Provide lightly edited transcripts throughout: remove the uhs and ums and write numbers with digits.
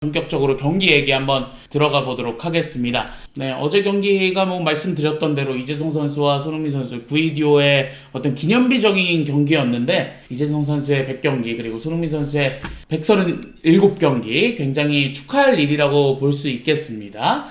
본격적으로 경기 얘기 한번 들어가 보도록 하겠습니다. 네, 어제 경기가 뭐 말씀드렸던 대로 이재성 선수와 손흥민 선수 9.12호의 어떤 기념비적인 경기였는데, 이재성 선수의 100경기 그리고 손흥민 선수의 137경기 굉장히 축하할 일이라고 볼 수 있겠습니다.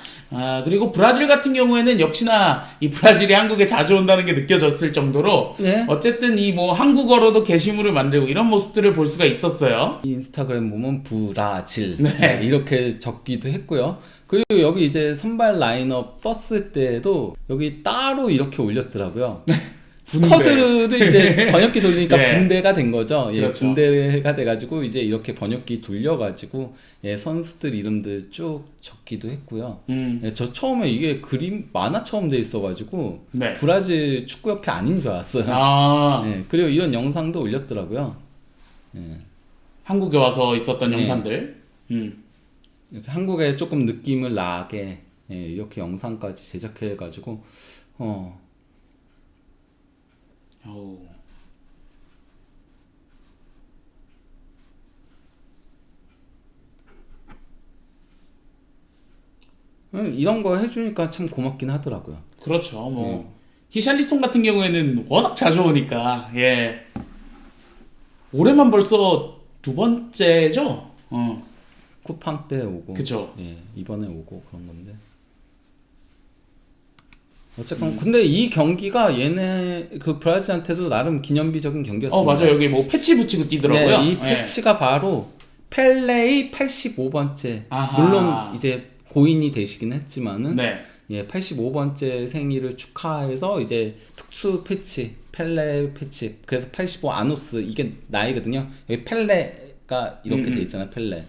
그리고 브라질 같은 경우에는 역시나 이 브라질이 한국에 자주 온다는 게 느껴졌을 정도로 네. 어쨌든 이 뭐 한국어로도 게시물을 만들고 이런 모습들을 볼 수가 있었어요. 인스타그램 보면 브라질 네. 이렇게 적기도 했고요. 그리고 여기 이제 선발 라인업 떴을 때도 여기 따로 이렇게 올렸더라고요. 스쿼드를 이제 번역기 돌리니까 네. 분대가 된 거죠. 예, 그렇죠. 분대가 돼가지고 이제 이렇게 번역기 돌려가지고 예, 선수들 이름들 쭉 적기도 했고요. 예, 저 처음에 이게 그림 만화 처음 돼 있어가지고 네. 브라질 축구협회 아닌 줄 알았어요. 예, 그리고 이런 영상도 올렸더라고요. 예. 한국에 와서 있었던 네. 영상들. 이렇게 한국에 조금 느낌을 나게 예, 이렇게 영상까지 제작해가지고 어우. 이런 거 해주니까 참 고맙긴 하더라고요. 그렇죠. 뭐 히샬리송 같은 경우에는 워낙 자주 오니까 예. 올해만 벌써 두 번째죠. 쿠팡 때 오고, 그쵸. 예, 이번에 오고 그런 건데. 어쨌건 근데 이 경기가 얘네 그 브라질한테도 나름 기념비적인 경기였습니다. 맞아요. 여기 뭐 패치 붙이고 뛰더라고요. 네, 이 예. 패치가 바로 펠레의 85번째. 아하. 물론 이제 고인이 되시긴 했지만은 네. 예, 85번째 생일을 축하해서 이제 특수 패치, 펠레 패치. 그래서 85 아노스 이게 나이거든요. 여기 펠레가 이렇게 돼 있잖아요, 펠레.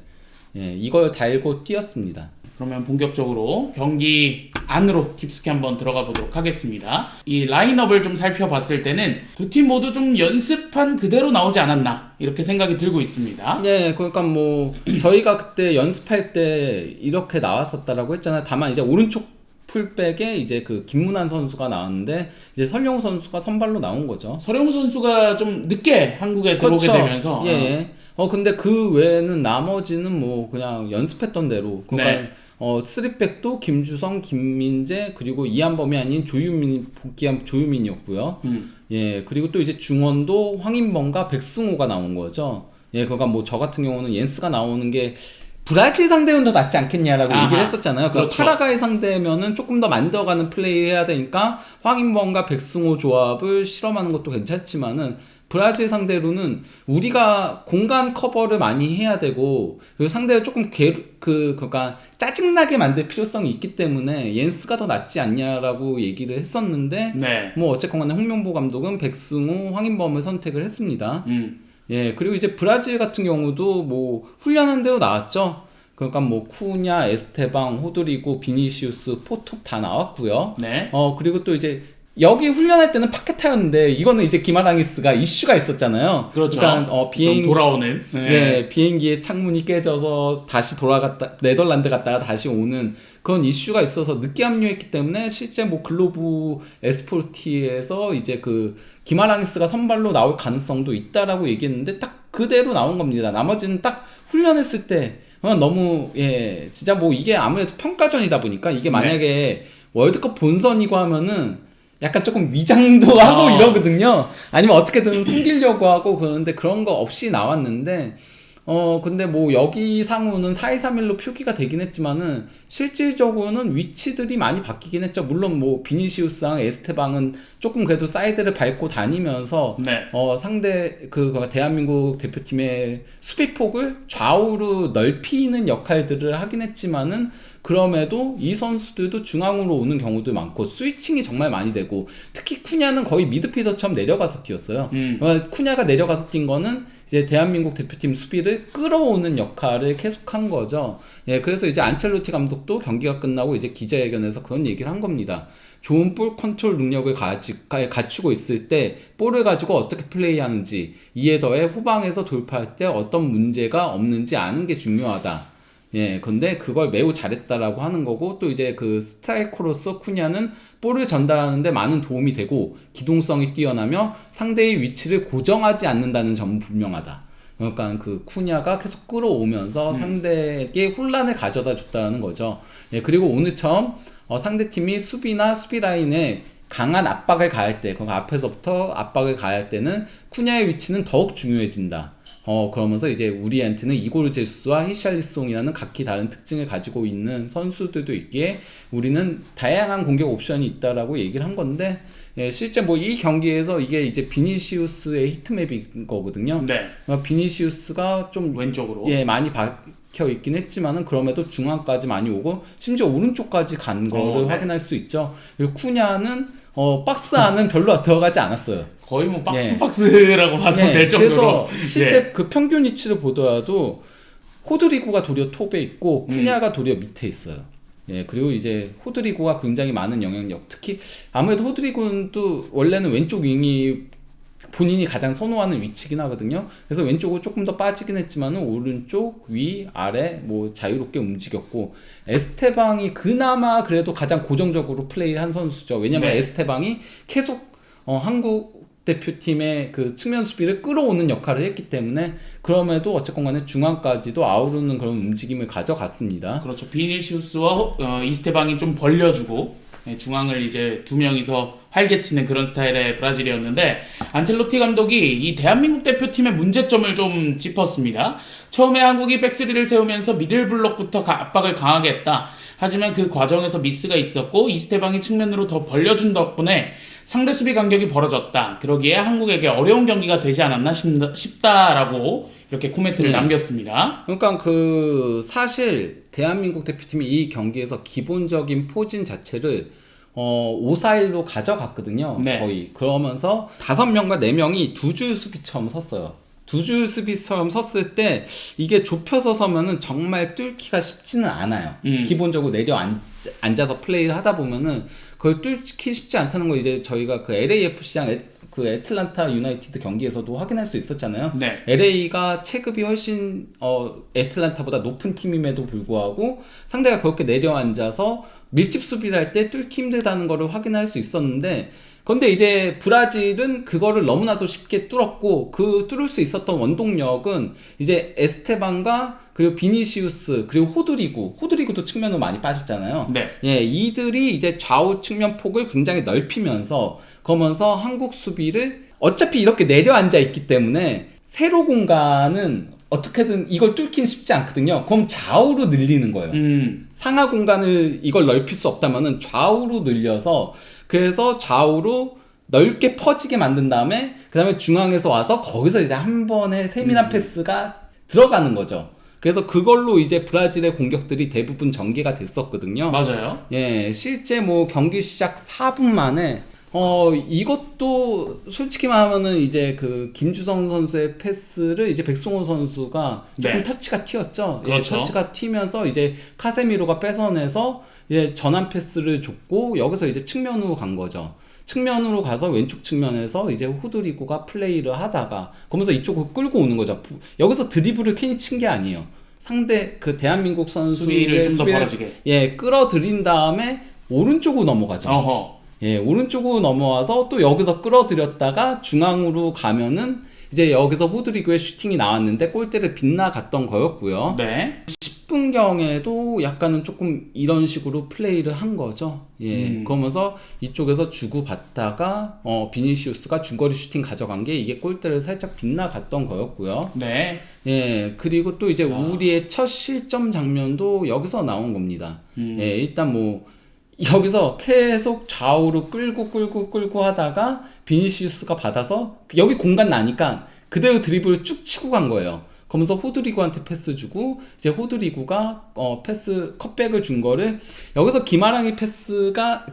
예, 이걸 달고 뛰었습니다. 그러면 본격적으로 경기 안으로 깊숙이 한번 들어가 보도록 하겠습니다. 이 라인업을 좀 살펴봤을 때는 두 팀 모두 좀 연습한 그대로 나오지 않았나 이렇게 생각이 들고 있습니다. 네, 그러니까 뭐 저희가 그때 연습할 때 이렇게 나왔었다라고 했잖아요. 다만 이제 오른쪽 풀백에 이제 그 김문환 선수가 나왔는데 이제 설영우 선수가 선발로 나온 거죠. 설영우 선수가 좀 늦게 한국에 들어오게 그렇죠. 되면서 예. 근데 그 외에는 나머지는 뭐 그냥 연습했던 대로. 그러니까 네. 3백도 김주성, 김민재 그리고 이한범이 아닌 조유민 복귀한 조유민이었고요. 예. 그리고 또 이제 중원도 황인범과 백승호가 나온 거죠. 예. 그러니까 뭐 저 같은 경우는 옌스가 나오는 게 브라질 상대는 더 낫지 않겠냐라고 얘기를 했었잖아요. 그러니까 그렇죠. 파라과이 상대면은 조금 더 만들어가는 플레이 해야 되니까 황인범과 백승호 조합을 실험하는 것도 괜찮지만은 브라질 상대로는 우리가 공간 커버를 많이 해야 되고 그리고 상대를 조금 그러니까 짜증나게 만들 필요성이 있기 때문에 옌스가 더 낫지 않냐라고 얘기를 했었는데 네. 뭐 어쨌건 간에 홍명보 감독은 백승호, 황인범을 선택을 했습니다. 예, 그리고 이제 브라질 같은 경우도 뭐 훈련한 대로 나왔죠. 그러니까 뭐 쿠냐, 에스테방, 호드리고, 비니시우스, 포톱 다 나왔고요. 네. 그리고 또 이제 여기 훈련할 때는 파케타였는데 이거는 이제 기마랑이스가 이슈가 있었잖아요. 그렇죠. 그러니까 좀 돌아오는. 네, 비행기의 창문이 깨져서 다시 돌아갔다 네덜란드 갔다가 다시 오는 그런 이슈가 있어서 늦게 합류했기 때문에 실제 뭐 글로브 에스포티에서 이제 그 기마랑이스가 선발로 나올 가능성도 있다라고 얘기했는데 딱 그대로 나온 겁니다. 나머지는 딱 훈련했을 때 너무 진짜 뭐 이게 아무래도 평가전이다 보니까 이게 만약에 월드컵 본선이고 하면은 약간 조금 위장도 하고 이러거든요. 아니면 어떻게든 숨기려고 하고 그러는데 그런 거 없이 나왔는데 근데 뭐 여기 상우는 4-2-3-1로 표기가 되긴 했지만은 실질적으로는 위치들이 많이 바뀌긴 했죠. 물론 뭐 비니시우스랑 에스테방은 조금 그래도 사이드를 밟고 다니면서 네. 상대 그 대한민국 대표팀의 수비폭을 좌우로 넓히는 역할들을 하긴 했지만은 그럼에도 이 선수들도 중앙으로 오는 경우도 많고 스위칭이 정말 많이 되고 특히 쿠냐는 거의 미드필더처럼 내려가서 뛰었어요. 쿠냐가 내려가서 뛴 거는 이제 대한민국 대표팀 수비를 끌어오는 역할을 계속한 거죠. 예, 그래서 이제 안첼로티 감독도 경기가 끝나고 이제 기자회견에서 그런 얘기를 한 겁니다. 좋은 볼 컨트롤 능력을 갖추고 있을 때 볼을 가지고 어떻게 플레이하는지 이에 더해 후방에서 돌파할 때 어떤 문제가 없는지 아는 게 중요하다. 예, 근데 그걸 매우 잘했다라고 하는 거고 또 이제 그 스트라이커로서 쿠냐는 볼을 전달하는데 많은 도움이 되고 기동성이 뛰어나며 상대의 위치를 고정하지 않는다는 점은 분명하다. 그러니까 그 쿠냐가 계속 끌어오면서 상대에게 혼란을 가져다 줬다는 거죠. 예, 그리고 오늘처럼 상대팀이 수비나 수비 라인에 강한 압박을 가할 때, 그 앞에서부터 압박을 가할 때는 쿠냐의 위치는 더욱 중요해진다. 그러면서 이제 우리한테는 이고르 제수와 히샬리송이라는 각기 다른 특징을 가지고 있는 선수들도 있기에 우리는 다양한 공격 옵션이 있다라고 얘기를 한 건데, 예, 실제 뭐 이 경기에서 이게 이제 비니시우스의 히트맵인 거거든요. 네. 비니시우스가 좀 왼쪽으로. 예, 많이 박혀 있긴 했지만은 그럼에도 중앙까지 많이 오고 심지어 오른쪽까지 간 거를 네. 확인할 수 있죠. 그리고 쿠냐는 박스 안은 별로 들어가지 않았어요. 거의 뭐 박스 예. 투 박스라고 봐도 예, 될 정도로. 그래서 실제 그 평균 위치를 보더라도 호드리구가 도리어 톱에 있고 쿠냐가 도리어 밑에 있어요. 예, 그리고 이제 호드리구가 굉장히 많은 영향력, 특히 아무래도 호드리구는 또 원래는 왼쪽 윙이 본인이 가장 선호하는 위치긴 하거든요. 그래서 왼쪽으로 조금 더 빠지긴 했지만은 오른쪽, 위, 아래 뭐 자유롭게 움직였고, 에스테방이 그나마 그래도 가장 고정적으로 플레이를 한 선수죠. 왜냐면 네. 에스테방이 계속 한국 대표팀의 그 측면 수비를 끌어오는 역할을 했기 때문에 그럼에도 어쨌건 간에 중앙까지도 아우르는 그런 움직임을 가져갔습니다. 그렇죠. 비니시우스와 이스테방이 좀 벌려주고 중앙을 이제 두 명이서 활개치는 그런 스타일의 브라질이었는데, 안첼로티 감독이 이 대한민국 대표팀의 문제점을 좀 짚었습니다. 처음에 한국이 백스리를 세우면서 미들블록부터 압박을 강하게 했다. 하지만 그 과정에서 미스가 있었고 이스테방이 측면으로 더 벌려준 덕분에 상대 수비 간격이 벌어졌다. 그러기에 한국에게 어려운 경기가 되지 않았나 싶다라고 이렇게 코멘트를 남겼습니다. 그러니까 그 사실 대한민국 대표팀이 이 경기에서 기본적인 포진 자체를 5-4-1로 가져갔거든요. 네. 거의. 그러면서 5명과 4명이 두 줄 수비처럼 섰어요. 두 줄 수비처럼 섰을 때 이게 좁혀서 서면은 정말 뚫기가 쉽지는 않아요. 기본적으로 내려 앉아서 플레이를 하다 보면은 그걸 뚫기 쉽지 않다는 거 이제 저희가 그 LAFC랑 그 애틀란타 유나이티드 경기에서도 확인할 수 있었잖아요. 네. LA가 체급이 훨씬 애틀란타보다 높은 팀임에도 불구하고 상대가 그렇게 내려앉아서 밀집 수비를 할 때 뚫기 힘들다는 거를 확인할 수 있었는데, 근데 이제 브라질은 그거를 너무나도 쉽게 뚫었고, 그 뚫을 수 있었던 원동력은 이제 에스테방과 그리고 비니시우스 그리고 호드리구도 측면으로 많이 빠졌잖아요. 네. 예, 이들이 이제 좌우 측면 폭을 굉장히 넓히면서 그러면서 한국 수비를 어차피 이렇게 내려앉아 있기 때문에 세로 공간은 어떻게든 이걸 뚫긴 쉽지 않거든요. 그럼 좌우로 늘리는 거예요. 상하 공간을 이걸 넓힐 수 없다면은 좌우로 늘려서, 그래서 좌우로 넓게 퍼지게 만든 다음에 그 다음에 중앙에서 와서 거기서 이제 한 번에 세밀한 패스가 들어가는 거죠. 그래서 그걸로 이제 브라질의 공격들이 대부분 전개가 됐었거든요. 맞아요. 예, 실제 뭐 경기 시작 4분 만에 이것도 솔직히 말하면은 이제 그 김주성 선수의 패스를 이제 백승호 선수가 조금 네. 터치가 튀었죠. 그렇죠. 예, 터치가 튀면서 이제 카세미로가 뺏어내서 이제 전환 패스를 줬고, 여기서 이제 측면으로 간 거죠. 측면으로 가서 왼쪽 측면에서 이제 호드리구가 플레이를 하다가 그러면서 이쪽으로 끌고 오는 거죠. 여기서 드리블을 괜히 친 게 아니에요. 상대 그 대한민국 수비를 선수의 좀 더 벌어지게. 예, 끌어들인 다음에 오른쪽으로 넘어가죠. 어허. 예, 오른쪽으로 넘어와서 또 여기서 끌어들였다가 중앙으로 가면은 이제 여기서 호드리구의 슈팅이 나왔는데 골대를 빗나갔던 거였고요. 네. 10분경에도 약간은 조금 이런 식으로 플레이를 한 거죠. 예, 그러면서 이쪽에서 주고받다가 비니시우스가 중거리 슈팅 가져간 게 이게 골대를 살짝 빗나갔던 거였고요. 네. 예, 그리고 또 이제 우리의 첫 실점 장면도 여기서 나온 겁니다. 예, 일단 뭐 여기서 계속 좌우로 끌고 하다가 비니시우스가 받아서 여기 공간 나니까 그대로 드리블을 쭉 치고 간 거예요. 그러면서 호드리구한테 패스 주고 이제 호드리구가 패스 컷백을 준 거를 여기서 기마랑이 패스가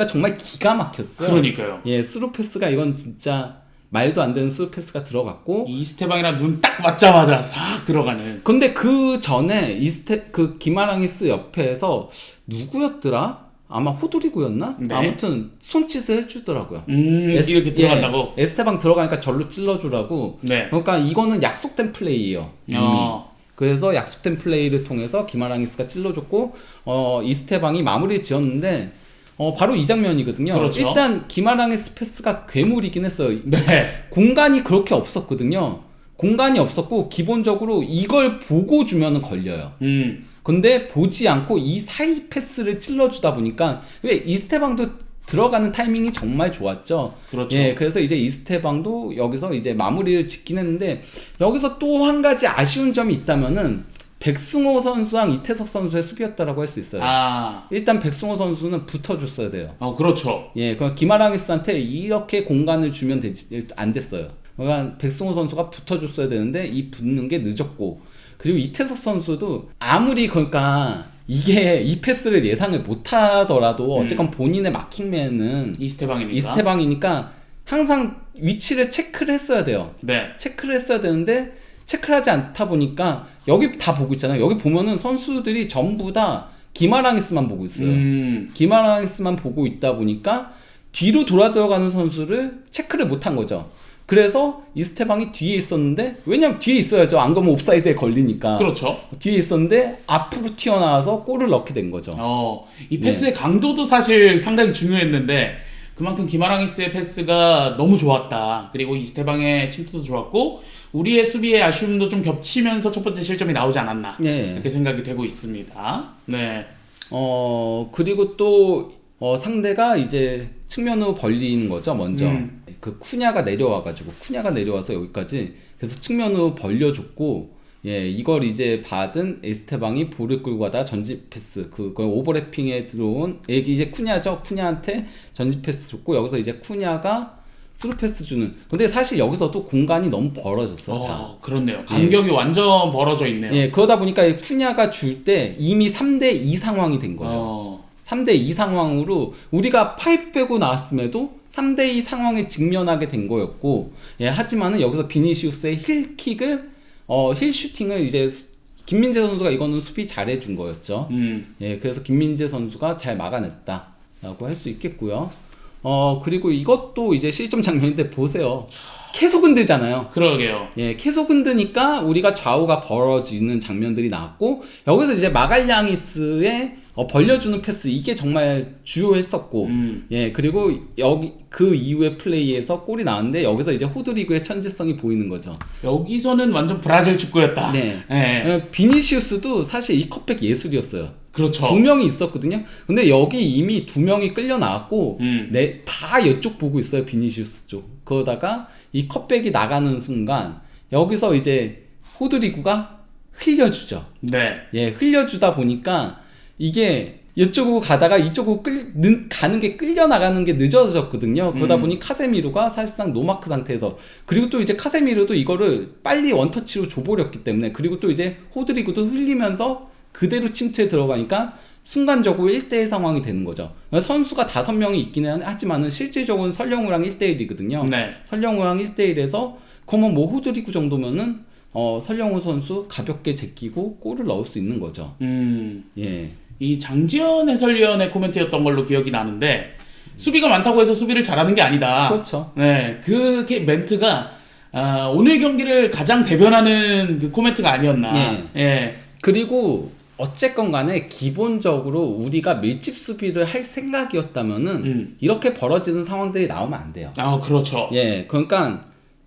정말 기가 막혔어요. 그러니까요. 예, 스루 패스가 이건 진짜 말도 안 되는 스루 패스가 들어갔고, 이스테방이랑 눈 딱 맞자마자 싹 들어가는. 근데 그 전에 그 기마랑이스 옆에서 누구였더라? 아마 호드리구였나? 네. 아무튼 손짓을 해주더라고요. 이렇게 들어간다고? 예, 에스테방 들어가니까 절로 찔러주라고. 네. 그러니까 이거는 약속된 플레이예요. 이미. 그래서 약속된 플레이를 통해서 기마랑이스가 찔러줬고 이스테방이 마무리 지었는데 바로 이 장면이거든요. 그렇죠. 일단 기마랑이스 패스가 괴물이긴 했어요. 네. 공간이 그렇게 없었거든요. 공간이 없었고 기본적으로 이걸 보고 주면은 걸려요. 근데 보지 않고 이 사이 패스를 찔러주다 보니까 이스테방도 들어가는 타이밍이 정말 좋았죠. 그렇죠. 예, 그래서 이제 이스테방도 여기서 이제 마무리를 짓긴 했는데 여기서 또 한 가지 아쉬운 점이 있다면은 백승호 선수랑 이태석 선수의 수비였다라고 할 수 있어요. 일단 백승호 선수는 붙어줬어야 돼요. 그렇죠. 예, 그럼 기마랑이스한테 이렇게 공간을 주면 안 됐어요. 그러니까 백승호 선수가 붙어줬어야 되는데 이 붙는 게 늦었고, 그리고 이태석 선수도 아무리 그러니까 이게 이 패스를 예상을 못하더라도 어쨌건 본인의 마킹맨은 이스테방이니까 항상 위치를 체크를 했어야 돼요. 네. 체크를 했어야 되는데 체크를 하지 않다 보니까 여기 다 보고 있잖아요. 여기 보면은 선수들이 전부 다 기마랑이스만 보고 있어요. 기마랑이스만 보고 있다 보니까 뒤로 돌아 들어가는 선수를 체크를 못한 거죠. 그래서 이스테방이 뒤에 있었는데, 왜냐면 뒤에 있어야죠. 안 그러면 옵사이드에 걸리니까. 그렇죠. 뒤에 있었는데 앞으로 튀어나와서 골을 넣게 된 거죠. 이 패스의 강도도 사실 상당히 중요했는데 그만큼 기마랑이스의 패스가 너무 좋았다. 그리고 이스테방의 침투도 좋았고 우리의 수비의 아쉬움도 좀 겹치면서 첫 번째 실점이 나오지 않았나. 네. 이렇게 생각이 되고 있습니다. 네. 그리고 또 상대가 이제 측면으로 벌리는 거죠. 먼저 그 쿠냐가 내려와서 여기까지 그래서 측면으로 벌려줬고, 예, 이걸 이제 받은 에스테방이 볼을 끌고 가다가 전진 패스, 거의 오버래핑에 들어온 이제 쿠냐죠. 쿠냐한테 전진 패스 줬고 여기서 이제 쿠냐가 스루 패스 주는. 근데 사실 여기서도 공간이 너무 벌어졌어요. 다. 그렇네요. 간격이 완전 벌어져 있네요. 예, 그러다 보니까 이 쿠냐가 줄 때 이미 3대2 상황이 된 거예요. 3대2 상황으로 우리가 파이프 빼고 나왔음에도 3대2 상황에 직면하게 된 거였고, 예, 하지만은 여기서 비니시우스의 힐 슈팅을 이제 김민재 선수가 이거는 수비 잘해준 거였죠. 예, 그래서 김민재 선수가 잘 막아냈다라고 할 수 있겠고요. 그리고 이것도 이제 실점 장면인데 보세요. 계속 흔들잖아요. 그러게요. 예, 계속 흔드니까 우리가 좌우가 벌어지는 장면들이 나왔고, 여기서 이제 마갈량이스의 벌려주는 패스, 이게 정말 주요했었고, 예, 그리고 여기 그 이후의 플레이에서 골이 나왔는데 여기서 이제 호드리그의 천재성이 보이는 거죠. 여기서는 완전 브라질 축구였다. 네. 예, 비니시우스도 사실 이 컵백 예술이었어요. 그렇죠. 2명이 있었거든요. 근데 여기 이미 2명이 끌려 나왔고, 다 이쪽 보고 있어요. 비니시우스 쪽. 그러다가 이 컵백이 나가는 순간 여기서 이제 호드리구가 흘려주죠. 네. 예, 흘려주다 보니까 이게 이쪽으로 가다가 이쪽으로 가는 게 끌려 나가는 게 늦어졌거든요. 그러다 보니 카세미로가 사실상 노마크 상태에서, 그리고 또 이제 카세미로도 이거를 빨리 원터치로 줘버렸기 때문에, 그리고 또 이제 호드리구도 흘리면서 그대로 침투에 들어가니까 순간적으로 1대1 상황이 되는 거죠. 선수가 5명이 있기는 하지만은 실질적으로는 설령우랑 1대1이거든요. 네. 설령우랑 1대1에서 그러면 뭐 호드리구 정도면은 설령우 선수 가볍게 제끼고 골을 넣을 수 있는 거죠. 예. 이 장지현 해설위원의 코멘트였던 걸로 기억이 나는데, 수비가 많다고 해서 수비를 잘하는 게 아니다. 그렇죠. 네, 그 멘트가 오늘 경기를 가장 대변하는 그 코멘트가 아니었나. 예. 예. 그리고 어쨌건 간에 기본적으로 우리가 밀집 수비를 할 생각이었다면은 이렇게 벌어지는 상황들이 나오면 안 돼요. 그렇죠. 예, 그러니까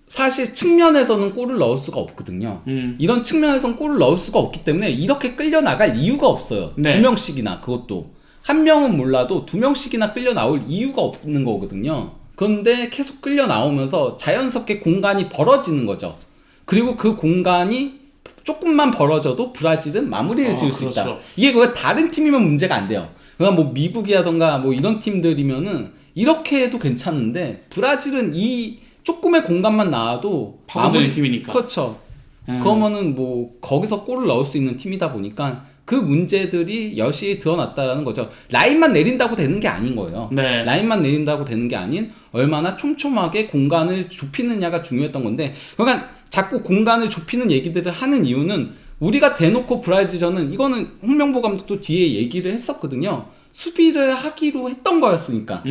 사실 측면에서는 골을 넣을 수가 없거든요. 이런 측면에서는 골을 넣을 수가 없기 때문에 이렇게 끌려 나갈 이유가 없어요. 네. 2명씩이나, 그것도 한 명은 몰라도 2명씩이나 끌려 나올 이유가 없는 거거든요. 그런데 계속 끌려 나오면서 자연스럽게 공간이 벌어지는 거죠. 그리고 그 공간이 조금만 벌어져도 브라질은 마무리를 지을 수 그렇죠. 있다. 이게 그거 다른 팀이면 문제가 안 돼요. 그러니까 뭐 미국이라던가 뭐 이런 팀들이면은 이렇게 해도 괜찮은데, 브라질은 이 조금의 공간만 나와도 파고드는 팀이니까. 그렇죠. 그러면은 뭐 거기서 골을 넣을 수 있는 팀이다 보니까 그 문제들이 여실히 드러났다라는 거죠. 라인만 내린다고 되는 게 아닌 거예요. 네. 라인만 내린다고 되는 게 아닌 얼마나 촘촘하게 공간을 좁히느냐가 중요했던 건데, 그러니까 자꾸 공간을 좁히는 얘기들을 하는 이유는 우리가 대놓고 브라질전은, 이거는 홍명보 감독도 뒤에 얘기를 했었거든요. 수비를 하기로 했던 거였으니까.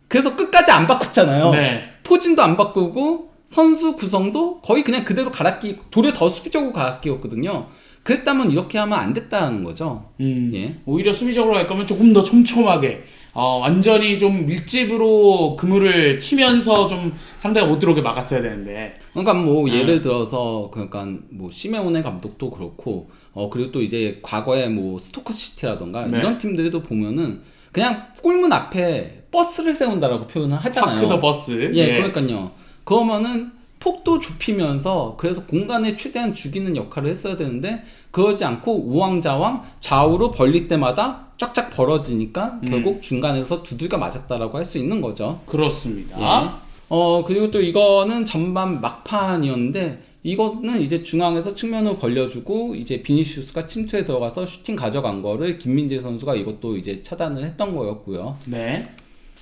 그래서 끝까지 안 바꿨잖아요. 네. 포진도 안 바꾸고 선수 구성도 거의 그냥 그대로 갈아끼고, 도리어 더 수비적으로 갈아끼웠거든요. 그랬다면 이렇게 하면 안 됐다는 거죠. 예. 오히려 수비적으로 갈 거면 조금 더 촘촘하게 완전히 좀 밀집으로 그물을 치면서 좀 상대가 못 들어오게 막았어야 되는데. 그러니까 뭐 예를 들어서 그러니까 뭐 시메오네 감독도 그렇고 그리고 또 이제 과거에 뭐 스토크시티라던가 네. 이런 팀들도 보면은 그냥 골문 앞에 버스를 세운다라고 표현을 하잖아요. 파크 더 버스. 예, 그러니까요. 그러면은 폭도 좁히면서 그래서 공간에 최대한 죽이는 역할을 했어야 되는데 그러지 않고 우왕좌왕 좌우로 벌릴 때마다 쫙쫙 벌어지니까 결국 중간에서 두들겨 맞았다라고 할 수 있는 거죠. 그렇습니다. 예. 그리고 또 이거는 전반 막판이었는데 이거는 이제 중앙에서 측면으로 벌려주고 이제 비니시우스가 침투에 들어가서 슈팅 가져간 거를 김민재 선수가 이것도 이제 차단을 했던 거였고요. 네.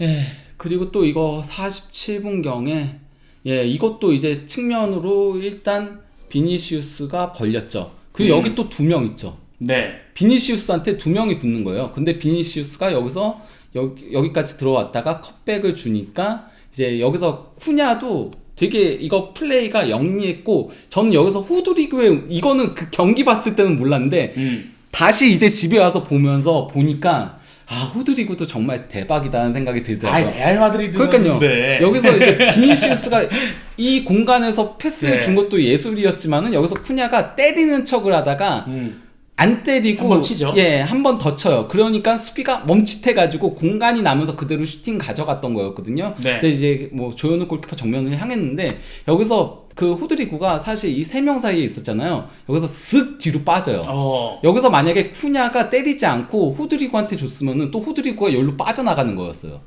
예. 그리고 또 이거 47분경에 예, 이것도 이제 측면으로 일단 비니시우스가 벌렸죠. 그리고 여기 또 2명 있죠. 네. 비니시우스한테 2명이 붙는 거예요. 근데 비니시우스가 여기서 여기까지 들어왔다가 컷백을 주니까 이제 여기서 쿠냐도 되게 이거 플레이가 영리했고 저는 여기서 호드리그에 이거는 그 경기 봤을 때는 몰랐는데 다시 이제 집에 와서 보니까 호드리그도 정말 대박이다는 생각이 들더라고요. 레알 마드리드 그러니까요. 선수인데. 여기서 이제 비니시우스가 이 공간에서 패스를 네. 준 것도 예술이었지만은 여기서 쿠냐가 때리는 척을 하다가 안 때리고 한번 치죠. 예, 한 번 더 쳐요. 그러니까 수비가 멈칫해가지고 공간이 남아서 그대로 슈팅 가져갔던 거였거든요. 네. 근데 이제 뭐 조현우 골키퍼 정면을 향했는데 여기서 그 호드리구가 사실 이 3명 사이에 있었잖아요. 여기서 쓱 뒤로 빠져요. 여기서 만약에 쿠냐가 때리지 않고 호드리구한테 줬으면은 또 호드리구가 여기로 빠져나가는 거였어요.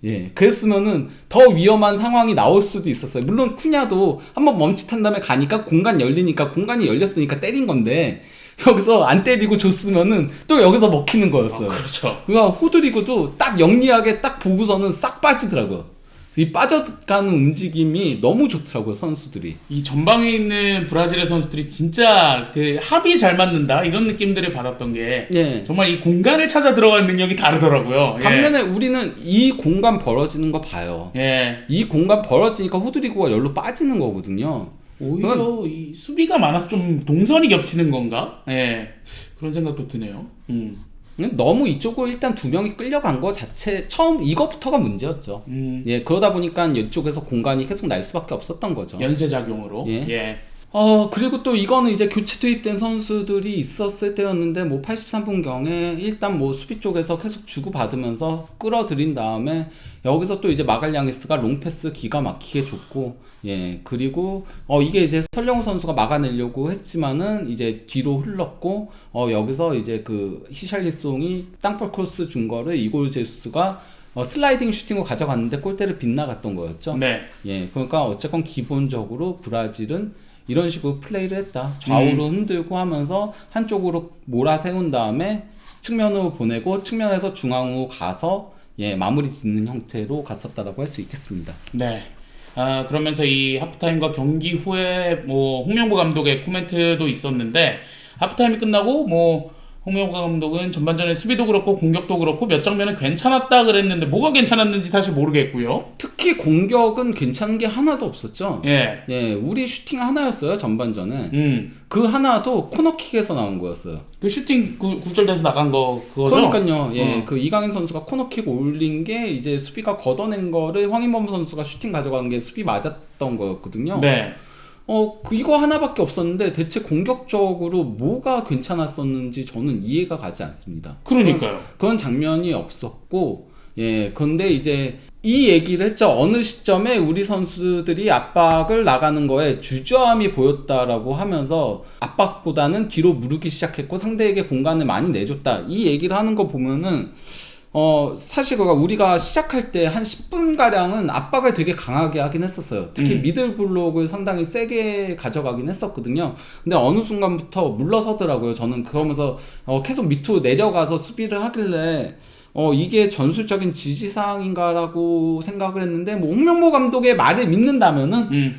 예, 그랬으면은 더 위험한 상황이 나올 수도 있었어요. 물론 쿠냐도 한번 멈칫한 다음에 가니까 공간 열리니까 공간이 열렸으니까 때린 건데 여기서 안 때리고 줬으면은 또 여기서 먹히는 거였어요. 그렇죠. 그러니까 호드리구도 딱 영리하게 딱 보고서는 싹 빠지더라고요. 이 빠져가는 움직임이 너무 좋더라고요, 선수들이. 이 전방에 있는 브라질의 선수들이 진짜 그 합이 잘 맞는다 이런 느낌들을 받았던 게 예. 정말 이 공간을 찾아 들어가는 능력이 다르더라고요. 반면에 우리는 이 공간 벌어지는 거 봐요. 예. 이 공간 벌어지니까 호드리구가 열로 빠지는 거거든요. 오히려 이 수비가 많아서 좀 동선이 겹치는 건가? 예. 그런 생각도 드네요. 너무 이쪽으로 일단 2명이 끌려간 거 자체 처음 이거부터가 문제였죠. 예, 그러다 보니까 이쪽에서 공간이 계속 날 수밖에 없었던 거죠. 연쇄작용으로. 예. 그리고 또 이거는 이제 교체 투입된 선수들이 있었을 때였는데 뭐 83분경에 일단 뭐 수비 쪽에서 계속 주고받으면서 끌어들인 다음에 여기서 또 이제 마갈량이스가 롱패스 기가 막히게 줬고 예, 그리고 이게 이제 설령우 선수가 막아내려고 했지만은 이제 뒤로 흘렀고 여기서 이제 그 히샬리송이 땅볼 크로스 준 거를 이골 제수가 슬라이딩 슈팅으로 가져갔는데 골대를 빗나갔던 거였죠. 네. 예, 그러니까 어쨌건 기본적으로 브라질은 이런 식으로 플레이를 했다. 좌우로 흔들고 하면서 한쪽으로 몰아세운 다음에 측면으로 보내고 측면에서 중앙으로 가서 예, 마무리 짓는 형태로 갔었다라고 할 수 있겠습니다. 네. 그러면서 이 하프타임과 경기 후에 뭐 홍명보 감독의 코멘트도 있었는데 하프타임이 끝나고 뭐 홍명보 감독은 전반전에 수비도 그렇고 공격도 그렇고 몇 장면은 괜찮았다 그랬는데 뭐가 괜찮았는지 사실 모르겠고요. 특히 공격은 괜찮은 게 하나도 없었죠. 예. 예, 우리 슈팅 하나였어요, 전반전에. 그 하나도 코너킥에서 나온 거였어요. 그 슈팅 굴절돼서 나간 거 그거죠? 그러니까요. 예, 그 이강인 선수가 코너킥 올린 게 이제 수비가 걷어낸 거를 황인범 선수가 슈팅 가져간 게 수비 맞았던 거였거든요. 네. 이거 하나밖에 없었는데 대체 공격적으로 뭐가 괜찮았었는지 저는 이해가 가지 않습니다. 그러니까요. 그런 장면이 없었고, 예, 근데 이제 이 얘기를 했죠. 어느 시점에 우리 선수들이 압박을 나가는 거에 주저함이 보였다라고 하면서 압박보다는 뒤로 무르기 시작했고 상대에게 공간을 많이 내줬다. 이 얘기를 하는 거 보면은 사실 우리가 시작할 때 한 10분가량은 압박을 되게 강하게 하긴 했었어요. 특히 미들 블록을 상당히 세게 가져가긴 했었거든요. 근데 어느 순간부터 물러서더라고요. 저는 그러면서 계속 밑으로 내려가서 수비를 하길래 이게 전술적인 지시사항인가라고 생각을 했는데 뭐 홍명보 감독의 말을 믿는다면은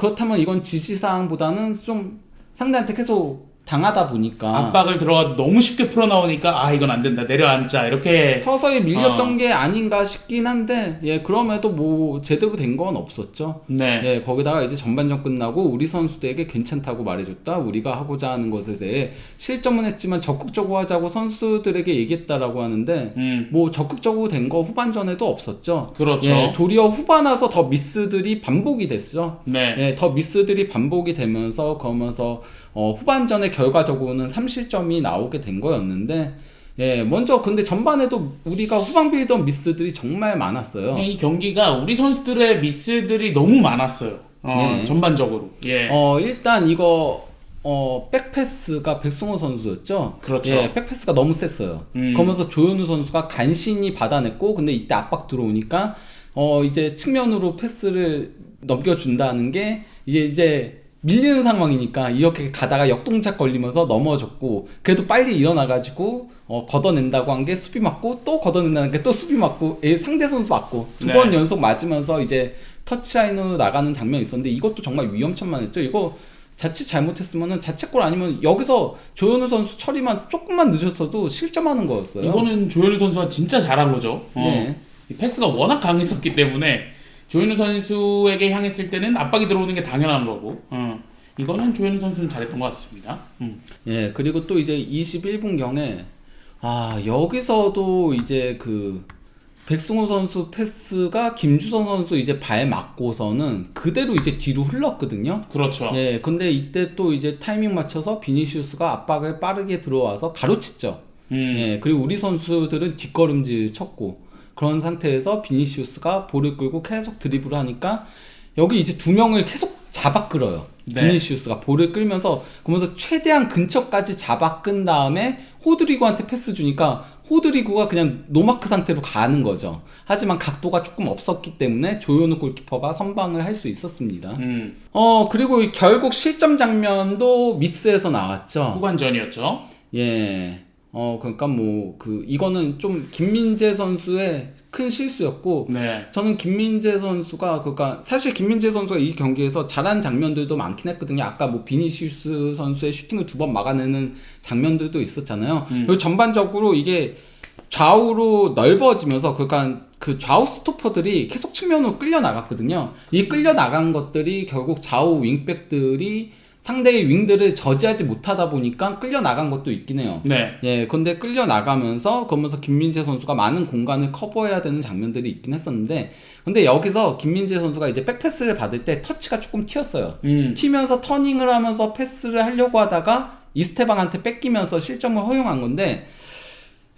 그렇다면 이건 지시사항보다는 좀 상대한테 계속 당하다 보니까 압박을 들어가도 너무 쉽게 풀어 나오니까 아 이건 안 된다 내려앉자 이렇게 서서히 밀렸던 게 아닌가 싶긴 한데 예 그럼에도 뭐 제대로 된 건 없었죠. 네. 예 거기다가 이제 전반전 끝나고 우리 선수들에게 괜찮다고 말해줬다. 우리가 하고자 하는 것에 대해 실점은 했지만 적극적으로 하자고 선수들에게 얘기했다라고 하는데 뭐 적극적으로 된 거 후반전에도 없었죠. 그렇죠. 예, 도리어 후반 와서 더 미스들이 반복이 됐죠. 네. 예, 더 미스들이 반복이 되면서 그러면서 후반전에 결과적으로는 3실점이 나오게 된 거였는데 예, 먼저 근데 전반에도 우리가 후반 빌던 미스들이 정말 많았어요. 이 경기가 우리 선수들의 미스들이 너무 많았어요. 네. 전반적으로. 예. 일단 이거 백패스가 백승호 선수였죠. 그렇죠. 예, 백패스가 너무 셌어요. 그러면서 조현우 선수가 간신히 받아냈고 근데 이때 압박 들어오니까 이제 측면으로 패스를 넘겨준다는 게 이제 밀리는 상황이니까 이렇게 가다가 역동작 걸리면서 넘어졌고 그래도 빨리 일어나가지고 걷어낸다고 한 게 수비 맞고 또 걷어낸다는 게 또 수비 맞고 상대 선수 맞고 두 번 네. 연속 맞으면서 이제 터치라인으로 나가는 장면이 있었는데 이것도 정말 위험천만했죠. 이거 자칫 잘못했으면은 자책골 아니면 여기서 조현우 선수 처리만 조금만 늦었어도 실점하는 거였어요. 이거는 조현우 선수가 진짜 잘한 거죠. 네. 이 패스가 워낙 강했었기 때문에 조현우 선수에게 향했을 때는 압박이 들어오는 게 당연한 거고. 이거는 조현우 선수는 잘했던 것 같습니다. 예, 그리고 또 이제 21분경에 여기서도 이제 그 백승호 선수 패스가 김주선 선수 이제 발 맞고서는 그대로 이제 뒤로 흘렀거든요. 그렇죠. 예, 근데 이때 또 이제 타이밍 맞춰서 비니시우스가 압박을 빠르게 들어와서 가로챘죠. 예, 그리고 우리 선수들은 뒷걸음질 쳤고 그런 상태에서 비니시우스가 볼을 끌고 계속 드리블을 하니까 여기 이제 두 명을 계속 잡아 끌어요. 네. 비니시우스가 볼을 끌면서 그러면서 최대한 근처까지 잡아 끈 다음에 호드리구한테 패스 주니까 호드리구가 그냥 노마크 상태로 가는 거죠. 하지만 각도가 조금 없었기 때문에 조현우 골키퍼가 선방을 할 수 있었습니다. 그리고 결국 실점 장면도 미스에서 나왔죠. 후반전이었죠. 예. 그러니까 이거는 좀 김민재 선수의 큰 실수였고, 네. 저는 김민재 선수가, 그러니까 사실 김민재 선수가 이 경기에서 잘한 장면들도 많긴 했거든요. 아까 비니시우스 선수의 슈팅을 두 번 막아내는 장면들도 있었잖아요. 그리고 전반적으로 이게 좌우로 넓어지면서, 그러니까 그 좌우 스토퍼들이 계속 측면으로 끌려 나갔거든요. 이 끌려 나간 것들이 결국 좌우 윙백들이 상대의 윙들을 저지하지 못하다 보니까 끌려 나간 것도 있긴 해요. 네. 예, 근데 끌려 나가면서 그러면서 김민재 선수가 많은 공간을 커버해야 되는 장면들이 있긴 했었는데, 근데 여기서 김민재 선수가 이제 백패스를 받을 때 터치가 조금 튀었어요. 튀면서 터닝을 하면서 패스를 하려고 하다가 이스테방한테 뺏기면서 실점을 허용한 건데,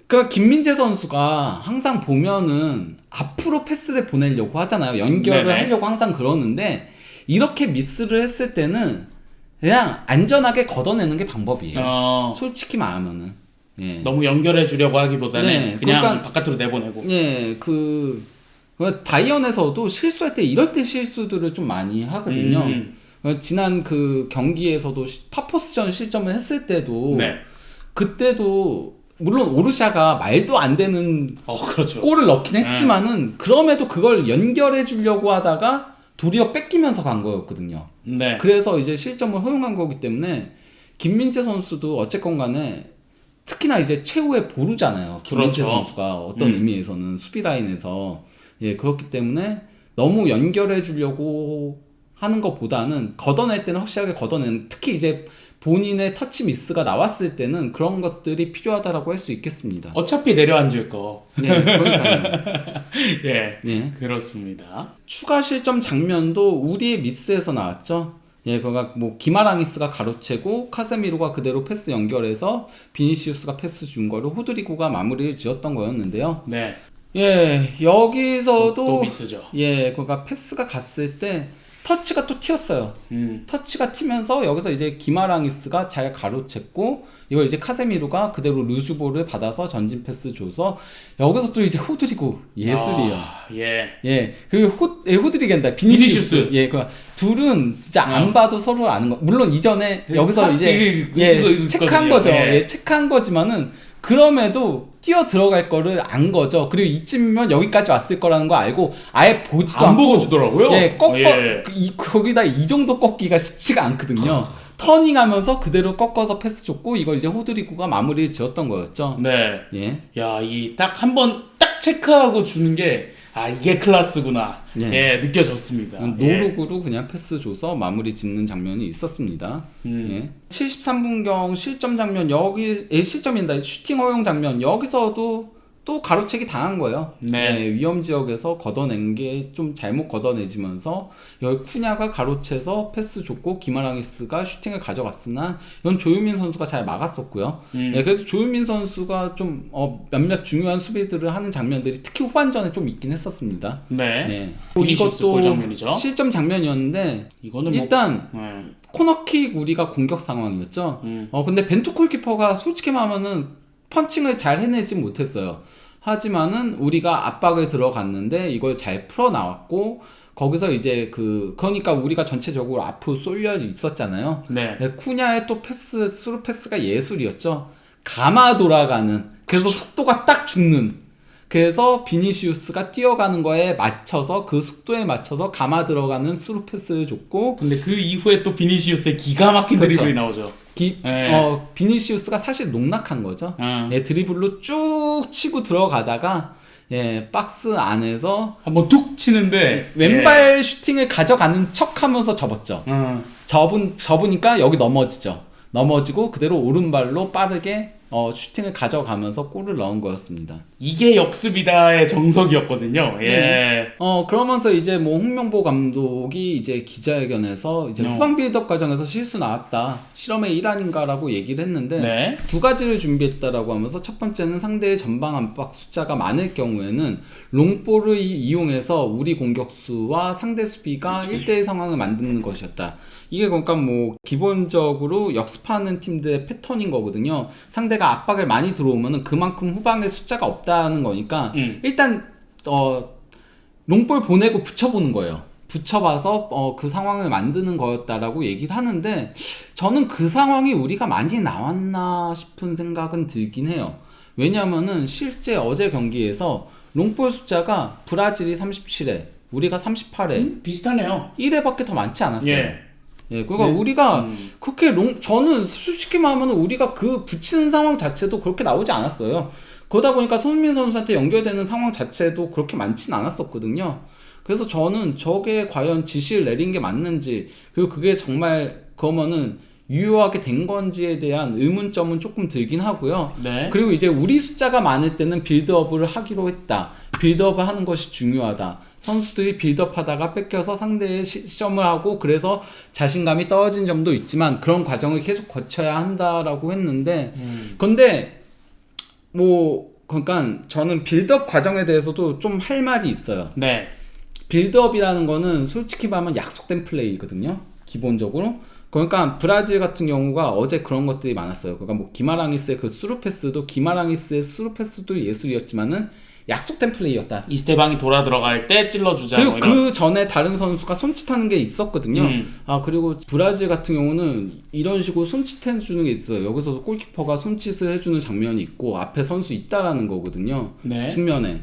그 김민재 선수가 항상 보면은 앞으로 패스를 보내려고 하잖아요. 연결을 네네. 하려고 항상 그러는데 이렇게 미스를 했을 때는 그냥 안전하게 걷어내는 게 방법이에요. 솔직히 말하면은. 예. 너무 연결해 주려고 하기보다는 네, 그냥 그러니까- 바깥으로 내보내고. 예, 바이언에서도 실수할 때 이럴 때 실수들을 좀 많이 하거든요. 지난 그 경기에서도 파포스전 실점을 했을 때도 네. 그때도 물론 오르샤가 말도 안 되는 그렇죠. 골을 넣긴 했지만은 그럼에도 그걸 연결해 주려고 하다가 도리어 뺏기면서 간 거였거든요. 네. 그래서 이제 실점을 허용한 거기 때문에 김민재 선수도 어쨌건 간에 특히나 이제 최후의 보루잖아요. 김민재 그렇죠. 선수가 어떤 의미에서는 수비 라인에서 예, 그렇기 때문에 너무 연결해 주려고 하는 것보다는 걷어낼 때는 확실하게 걷어내는, 특히 이제 본인의 터치 미스가 나왔을 때는 그런 것들이 필요하다라고 할 수 있겠습니다. 어차피 내려앉을 거. 네, 그러니까요. 예. 네. 그렇습니다. 추가 실점 장면도 우리의 미스에서 나왔죠. 예, 그가 기마랑이스가 가로채고 카세미로가 그대로 패스 연결해서 비니시우스가 패스 준 거를 호드리구가 마무리를 지었던 거였는데요. 네. 예, 여기서도 또 미스죠. 예, 그가 패스가 갔을 때 터치가 또 튀었어요. 터치가 튀면서 여기서 이제 기마랑이스가 잘 가로챘고 이걸 이제 카세미로가 그대로 루즈볼을 받아서 전진 패스 줘서 여기서 또 이제 호드리구 예술이에요. 예. 예, 호드리겐다 비니시우스. 예, 그 둘은 진짜 안 봐도 서로 아는 거. 물론 이전에 여기서 이제 이거 체크한 있거든요. 거죠. 예. 예, 체크한 거지만은 그럼에도 뛰어 들어갈 거를 안 거죠. 그리고 이쯤이면 여기까지 왔을 거라는 거 알고 아예 보지도 안 않고 보고 주더라고요. 예, 예. 거기다 이 정도 꺾기가 쉽지가 않거든요. 터닝하면서 그대로 꺾어서 패스 줬고 이걸 이제 호드리구가 마무리 지었던 거였죠. 네. 예. 야, 이 딱 한 번 딱 체크하고 주는 게 이게 클래스구나. 네. 예, 느껴졌습니다. 노룩으로 그냥 패스 줘서 마무리 짓는 장면이 있었습니다. 예. 73분경 실점 장면 여기 실점인다. 슈팅 허용 장면 여기서도 또 가로채기 당한 거예요. 네. 예, 위험 지역에서 걷어낸 게 좀 잘못 걷어내지면서 여기 쿠냐가 가로채서 패스 줬고 기마랑이스가 슈팅을 가져갔으나 이건 조유민 선수가 잘 막았었고요. 예, 그래서 조유민 선수가 좀 몇몇 중요한 수비들을 하는 장면들이 특히 후반전에 좀 있긴 했었습니다. 네. 네. 비니시우스 골 이것도 장면이죠. 실점 장면이었는데 이거는 일단 네. 코너킥 우리가 공격 상황이었죠. 근데 벤투 키퍼가 솔직히 말하면은 펀칭을 잘 해내지 못했어요. 하지만은 우리가 압박을 들어갔는데 이걸 잘 풀어 나왔고 거기서 이제 그러니까 우리가 전체적으로 앞으로 쏠려 있었잖아요. 네. 쿠냐의 또 스루 패스가 예술이었죠. 감아 돌아가는. 그래서 속도가 딱 죽는. 그래서 비니시우스가 뛰어가는 거에 맞춰서 그 속도에 맞춰서 감아 들어가는 스루 패스를 줬고 근데 그 이후에 또 비니시우스의 기가 막힌 그렇죠. 드리블이 나오죠. 비니시우스가 사실 농락한 거죠. 예, 드리블로 쭉 치고 들어가다가 박스 안에서 한번 툭 치는데 왼발 슈팅을 가져가는 척하면서 접었죠. 접으니까 여기 넘어지죠. 넘어지고 그대로 오른발로 빠르게 슈팅을 가져가면서 골을 넣은 거였습니다. 이게 역습이다의 정석이었거든요. 예. 네. 그러면서 이제 뭐 홍명보 감독이 이제 기자회견에서 이제 후방 빌드업 과정에서 실수 나왔다. 실험의 일환인가라고 얘기를 했는데 네. 두 가지를 준비했다라고 하면서 첫 번째는 상대의 전방 압박 숫자가 많을 경우에는 롱볼을 이용해서 우리 공격수와 상대 수비가 1대1 상황을 만드는 것이었다. 이게 그러니까 뭐 기본적으로 역습하는 팀들의 패턴인 거거든요. 상대가 압박을 많이 들어오면은 그만큼 후방에 숫자가 없다는 거니까 일단 롱볼 보내고 붙여보는 거예요. 붙여봐서 그 상황을 만드는 거였다라고 얘기를 하는데 저는 그 상황이 우리가 많이 나왔나 싶은 생각은 들긴 해요. 왜냐면은 실제 어제 경기에서 롱볼 숫자가 브라질이 37회, 우리가 38회, 비슷하네요. 1회밖에 더 많지 않았어요. 예. 그러니까 우리가 그렇게 저는 솔직히 말하면 우리가 그 붙이는 상황 자체도 그렇게 나오지 않았어요. 그러다 보니까 손흥민 선수한테 연결되는 상황 자체도 그렇게 많진 않았었거든요. 그래서 저는 저게 과연 지시를 내린 게 맞는지, 그리고 그게 정말 그러면은 유효하게 된 건지에 대한 의문점은 조금 들긴 하고요. 네. 그리고 이제 우리 숫자가 많을 때는 빌드업을 하기로 했다. 빌드업을 하는 것이 중요하다. 선수들이 빌드업 하다가 뺏겨서 상대의 시점을 하고 그래서 자신감이 떨어진 점도 있지만 그런 과정을 계속 거쳐야 한다라고 했는데 근데 뭐 그러니까 저는 빌드업 과정에 대해서도 좀 할 말이 있어요. 네. 빌드업이라는 거는 솔직히 말하면 약속된 플레이거든요. 기본적으로. 그러니까 브라질 같은 경우가 어제 그런 것들이 많았어요. 그러니까 뭐 기마랑이스의 그 스루 패스도 기마랑이스의 스루 패스도 예술이었지만은 약속된 플레이였다. 이스테방이 돌아 들어갈 때 찔러주자. 그리고 뭐 그 전에 다른 선수가 손짓하는 게 있었거든요. 그리고 브라질 같은 경우는 이런 식으로 손짓해주는 게 있어요. 여기서도 골키퍼가 손짓을 해주는 장면이 있고 앞에 선수 있다라는 거거든요. 네. 측면에.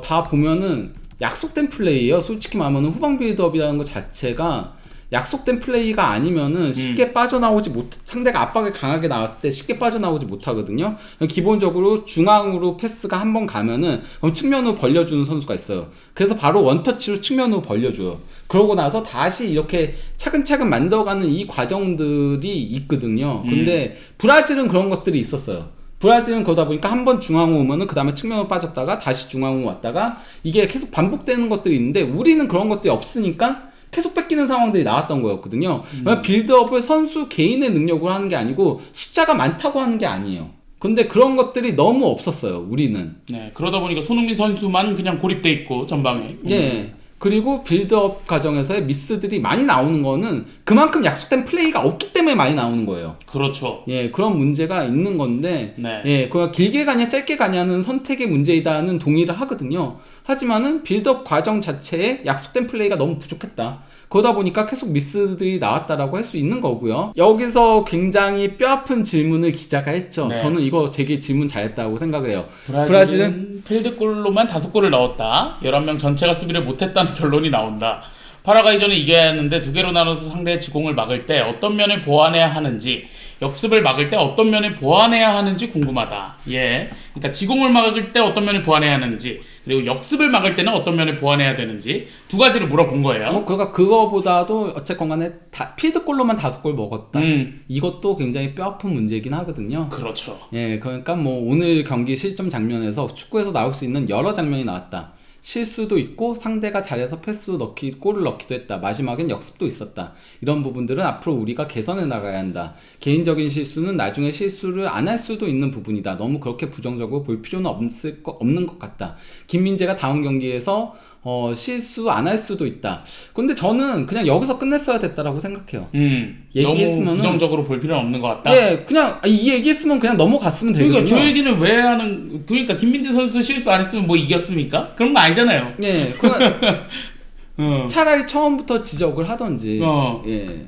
다 보면은 약속된 플레이예요. 솔직히 말하면 후방 빌드업이라는 것 자체가 약속된 플레이가 아니면은 쉽게 빠져나오지 상대가 압박을 강하게 나왔을 때 쉽게 빠져나오지 못하거든요. 기본적으로 중앙으로 패스가 한번 가면은 그럼 측면으로 벌려주는 선수가 있어요. 그래서 바로 원터치로 측면으로 벌려줘요. 그러고 나서 다시 이렇게 차근차근 만들어가는 이 과정들이 있거든요. 근데 브라질은 그런 것들이 있었어요. 브라질은 그러다 보니까 한 번 중앙으로 오면은 그 다음에 측면으로 빠졌다가 다시 중앙으로 왔다가 이게 계속 반복되는 것들이 있는데 우리는 그런 것들이 없으니까 계속 뺏기는 상황들이 나왔던 거였거든요. 빌드업을 선수 개인의 능력으로 하는 게 아니고 숫자가 많다고 하는 게 아니에요. 근데 그런 것들이 너무 없었어요, 우리는. 네, 그러다 보니까 손흥민 선수만 그냥 고립돼 있고 전방에. 네. 그리고 빌드업 과정에서의 미스들이 많이 나오는 거는 그만큼 약속된 플레이가 없기 때문에 많이 나오는 거예요. 그렇죠. 예, 그런 문제가 있는 건데, 네. 예, 그냥 길게 가냐 짧게 가냐는 선택의 문제이다는 동의를 하거든요. 하지만은 빌드업 과정 자체에 약속된 플레이가 너무 부족했다. 그러다 보니까 계속 미스들이 나왔다라고 할 수 있는 거고요. 여기서 굉장히 뼈아픈 질문을 기자가 했죠. 네. 저는 이거 되게 질문 잘했다고 생각을 해요. 브라질은 필드골로만 5골을 넣었다. 11명 전체가 수비를 못했다는 결론이 나온다. 파라과이 전에 이겨야 하는데 두 개로 나눠서 상대의 지공을 막을 때 어떤 면을 보완해야 하는지, 역습을 막을 때 어떤 면을 보완해야 하는지 궁금하다. 예. 그러니까 지공을 막을 때 어떤 면을 보완해야 하는지, 그리고 역습을 막을 때는 어떤 면을 보완해야 되는지 두 가지를 물어본 거예요. 그러니까 그거보다도 어쨌건 간에 필드골로만 5골 먹었다. 이것도 굉장히 뼈아픈 문제이긴 하거든요. 그렇죠. 예, 그러니까 뭐 오늘 경기 실점 장면에서 축구에서 나올 수 있는 여러 장면이 나왔다. 실수도 있고 상대가 잘해서 골을 넣기도 했다. 마지막엔 역습도 있었다. 이런 부분들은 앞으로 우리가 개선해 나가야 한다. 개인적인 실수는 나중에 실수를 안 할 수도 있는 부분이다. 너무 그렇게 부정적으로 볼 필요는 없는 것 같다. 김민재가 다음 경기에서 실수 안 할 수도 있다. 근데 저는 그냥 여기서 끝냈어야 됐다라고 생각해요. 얘기했으면은 너무 부정적으로 볼 필요는 없는 것 같다. 예, 그냥 이 얘기했으면 그냥 넘어갔으면 되거든요. 그러니까 저 얘기는 왜 하는? 그러니까 김민재 선수 실수 안 했으면 뭐 이겼습니까? 그런 거 아니잖아요. 예, 차라리 처음부터 지적을 하던지. 예,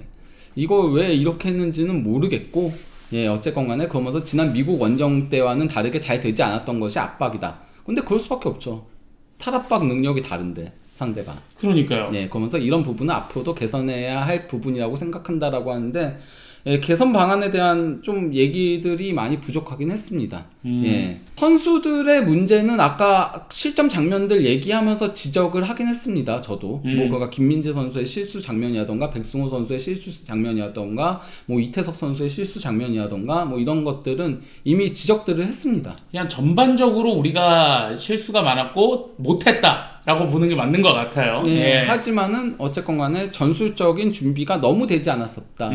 이걸 왜 이렇게 했는지는 모르겠고, 예, 어쨌건 간에 그러면서 지난 미국 원정 때와는 다르게 잘 되지 않았던 것이 압박이다. 근데 그럴 수밖에 없죠. 탈압박 능력이 다른데 상대가. 그러니까요. 네, 그러면서 이런 부분은 앞으로도 개선해야 할 부분이라고 생각한다라고 하는데, 예, 개선 방안에 대한 좀 얘기들이 많이 부족하긴 했습니다. 예, 선수들의 문제는 아까 실점 장면들 얘기하면서 지적을 하긴 했습니다. 저도 뭐 그러니까 김민재 선수의 실수 장면이라던가 백승호 선수의 실수 장면이라던가 뭐 이태석 선수의 실수 장면이라던가 뭐 이런 것들은 이미 지적들을 했습니다. 그냥 전반적으로 우리가 실수가 많았고 못했다 라고 보는 게 맞는 것 같아요. 예, 예. 하지만은 어쨌건 간에 전술적인 준비가 너무 되지 않았었다.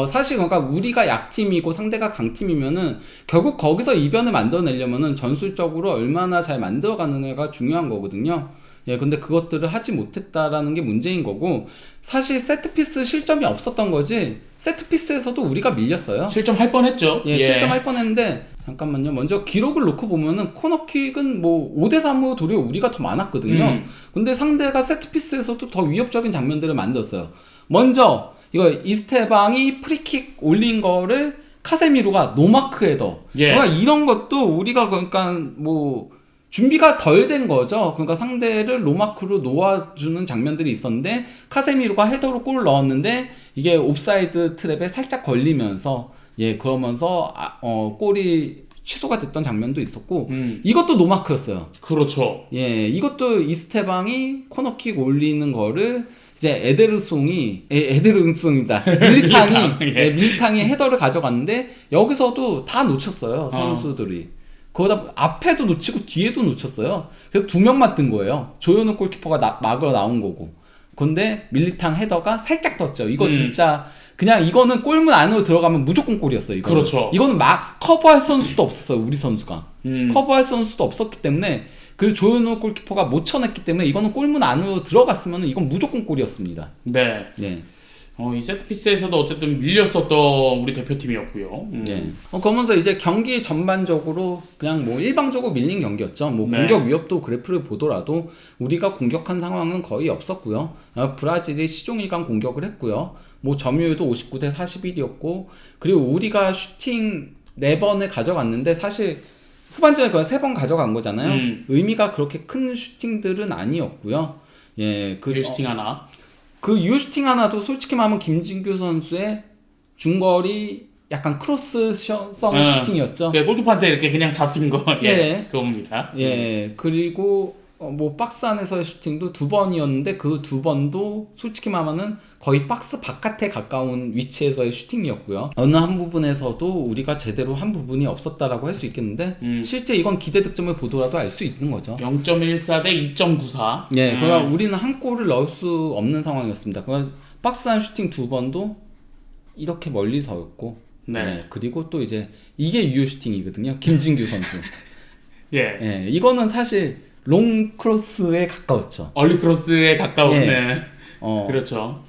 사실 그러니까 우리가 약팀이고 상대가 강팀이면은 결국 거기서 이변을 만들어내려면은 전술적으로 얼마나 잘 만들어가느냐가 중요한 거거든요. 예, 근데 그것들을 하지 못했다라는 게 문제인 거고, 사실 세트피스 실점이 없었던 거지, 세트피스에서도 우리가 밀렸어요. 실점할 뻔했죠. 예, 실점할 뻔했는데, 잠깐만요. 먼저 기록을 놓고 보면은 코너킥은 뭐 5대3으로 도리어 우리가 더 많았거든요. 근데 상대가 세트피스에서도 더 위협적인 장면들을 만들었어요. 먼저 이거 이스테방이 프리킥 올린 거를 카세미로가 노마크 헤더. 예. 그러니까 이런 것도 우리가 그러니까 뭐 준비가 덜 된 거죠. 그러니까 상대를 로마크로 놓아주는 장면들이 있었는데 카세미로가 헤더로 골을 넣었는데 이게 옵사이드 트랩에 살짝 걸리면서, 예, 그러면서 골이 취소가 됐던 장면도 있었고, 이것도 노마크였어요. 그렇죠. 예, 이것도 이스테방이 코너킥 올리는 거를 이제 에데르송이다. 밀리탕이 헤더를 가져갔는데 여기서도 다 놓쳤어요, 선수들이. 거기다 앞에도 놓치고 뒤에도 놓쳤어요. 그래서 2명만 뜬 거예요. 조현우 골키퍼가 막으러 나온 거고. 근데 밀리탕 헤더가 살짝 떴죠. 이거 진짜 그냥 이거는 골문 안으로 들어가면 무조건 골이었어요. 이거는. 그렇죠. 이거는 막 커버할 선수도 없었어요. 우리 선수가. 커버할 선수도 없었기 때문에, 그리고 조현우 골키퍼가 못 쳐냈기 때문에 이거는 골문 안으로 들어갔으면 이건 무조건 골이었습니다. 네. 네. 이 세트피스에서도 어쨌든 밀렸었던 우리 대표팀이었고요. 네. 그러면서 이제 경기 전반적으로 그냥 뭐 일방적으로 밀린 경기였죠. 뭐 네. 공격 위협도 그래프를 보더라도 우리가 공격한 상황은 거의 없었고요. 브라질이 시종일관 공격을 했고요. 뭐 점유율도 59대 41이었고, 그리고 우리가 슈팅 4번을 가져갔는데 사실 후반전에 거의 3번 가져간 거잖아요. 의미가 그렇게 큰 슈팅들은 아니었고요. 예, 그 슈팅 하나. 그 유슈팅 하나도 솔직히 말하면 김진규 선수의 중거리 약간 크로스성 슈팅이었죠. 골키퍼한테 이렇게 그냥 잡힌 거. 예. 예. 그겁니다. 예. 그리고 뭐 박스 안에서의 슈팅도 2번이었는데 그 2번도 솔직히 말하면은 거의 박스 바깥에 가까운 위치에서의 슈팅이었고요. 어느 한 부분에서도 우리가 제대로 한 부분이 없었다라고 할 수 있겠는데 실제 이건 기대 득점을 보더라도 알 수 있는 거죠. 0.14 대 2.94. 예, 그러니까 우리는 한 골을 넣을 수 없는 상황이었습니다. 그러니까 박스 안 슈팅 2번도 이렇게 멀리서였고, 네. 예, 그리고 또 이제 이게 유효 슈팅이거든요. 김진규 선수. 예. 예, 이거는 사실 롱 크로스에 가까웠죠. 얼리 크로스에 가까운. 예. 네. 그렇죠.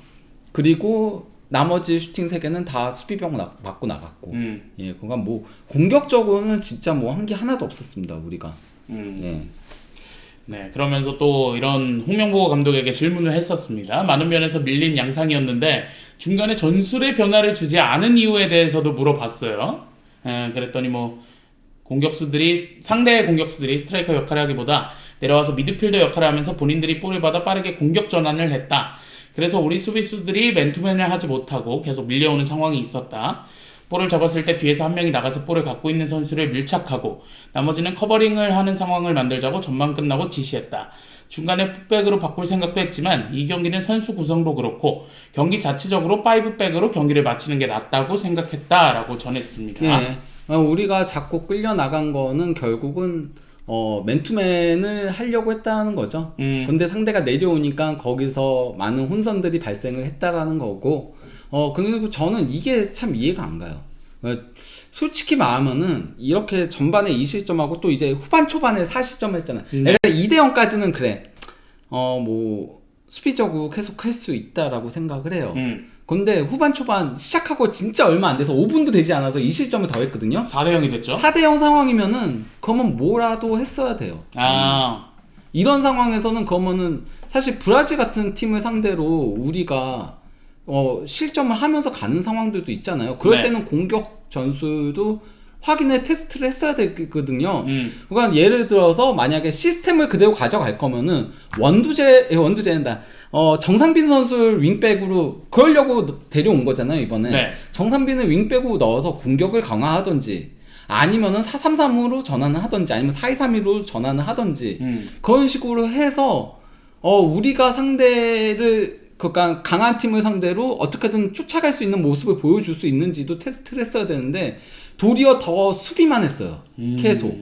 그리고 나머지 슈팅 3개는 다 수비병 맞고 나갔고, 예, 그러니까 뭐 공격적으로는 진짜 뭐 한 게 하나도 없었습니다, 우리가. 예. 네, 그러면서 또 이런 홍명보 감독에게 질문을 했었습니다. 많은 면에서 밀린 양상이었는데 중간에 전술의 변화를 주지 않은 이유에 대해서도 물어봤어요. 그랬더니 뭐 상대의 공격수들이 스트라이커 역할을 하기보다 내려와서 미드필더 역할을 하면서 본인들이 볼을 받아 빠르게 공격 전환을 했다. 그래서 우리 수비수들이 맨투맨을 하지 못하고 계속 밀려오는 상황이 있었다. 볼을 잡았을 때 뒤에서 한 명이 나가서 볼을 갖고 있는 선수를 밀착하고 나머지는 커버링을 하는 상황을 만들자고 전반 끝나고 지시했다. 중간에 풋백으로 바꿀 생각도 했지만 이 경기는 선수 구성도 그렇고 경기 자체적으로 5백으로 경기를 마치는 게 낫다고 생각했다라고 전했습니다. 예. 우리가 자꾸 끌려나간 거는 결국은 맨투맨을 하려고 했다는 거죠. 근데 상대가 내려오니까 거기서 많은 혼선들이 발생을 했다라는 거고, 그리고 저는 이게 참 이해가 안 가요. 솔직히 말하면은 이렇게 전반에 2실점하고 또 이제 후반 초반에 4실점 했잖아. 내가 2대0까지는 그래. 뭐 수비적으로 계속 할 수 있다라고 생각을 해요. 근데 후반 초반 시작하고 진짜 얼마 안 돼서 5분도 되지 않아서 2실점을 더 했거든요. 4대0이 됐죠? 4대0 상황이면은 그러면 뭐라도 했어야 돼요. 이런 상황에서는 그러면은 사실 브라질 같은 팀을 상대로 우리가 실점을 하면서 가는 상황들도 있잖아요. 그럴 네. 때는 공격 전술도 확인을 테스트를 했어야 되거든요. 그러니까 예를 들어서 만약에 시스템을 그대로 가져갈 거면은 원두제는다. 정상빈 선수를 윙백으로 그러려고 데려온 거잖아요, 이번에. 네. 정상빈을 윙백으로 넣어서 공격을 강화하던지 아니면은 4-3-3으로 전환을 하던지 아니면 4-2-3-1로 전환을 하던지 그런 식으로 해서 우리가 상대를 그러니까 강한 팀을 상대로 어떻게든 쫓아갈 수 있는 모습을 보여줄 수 있는지도 테스트를 했어야 되는데 도리어 더 수비만 했어요. 계속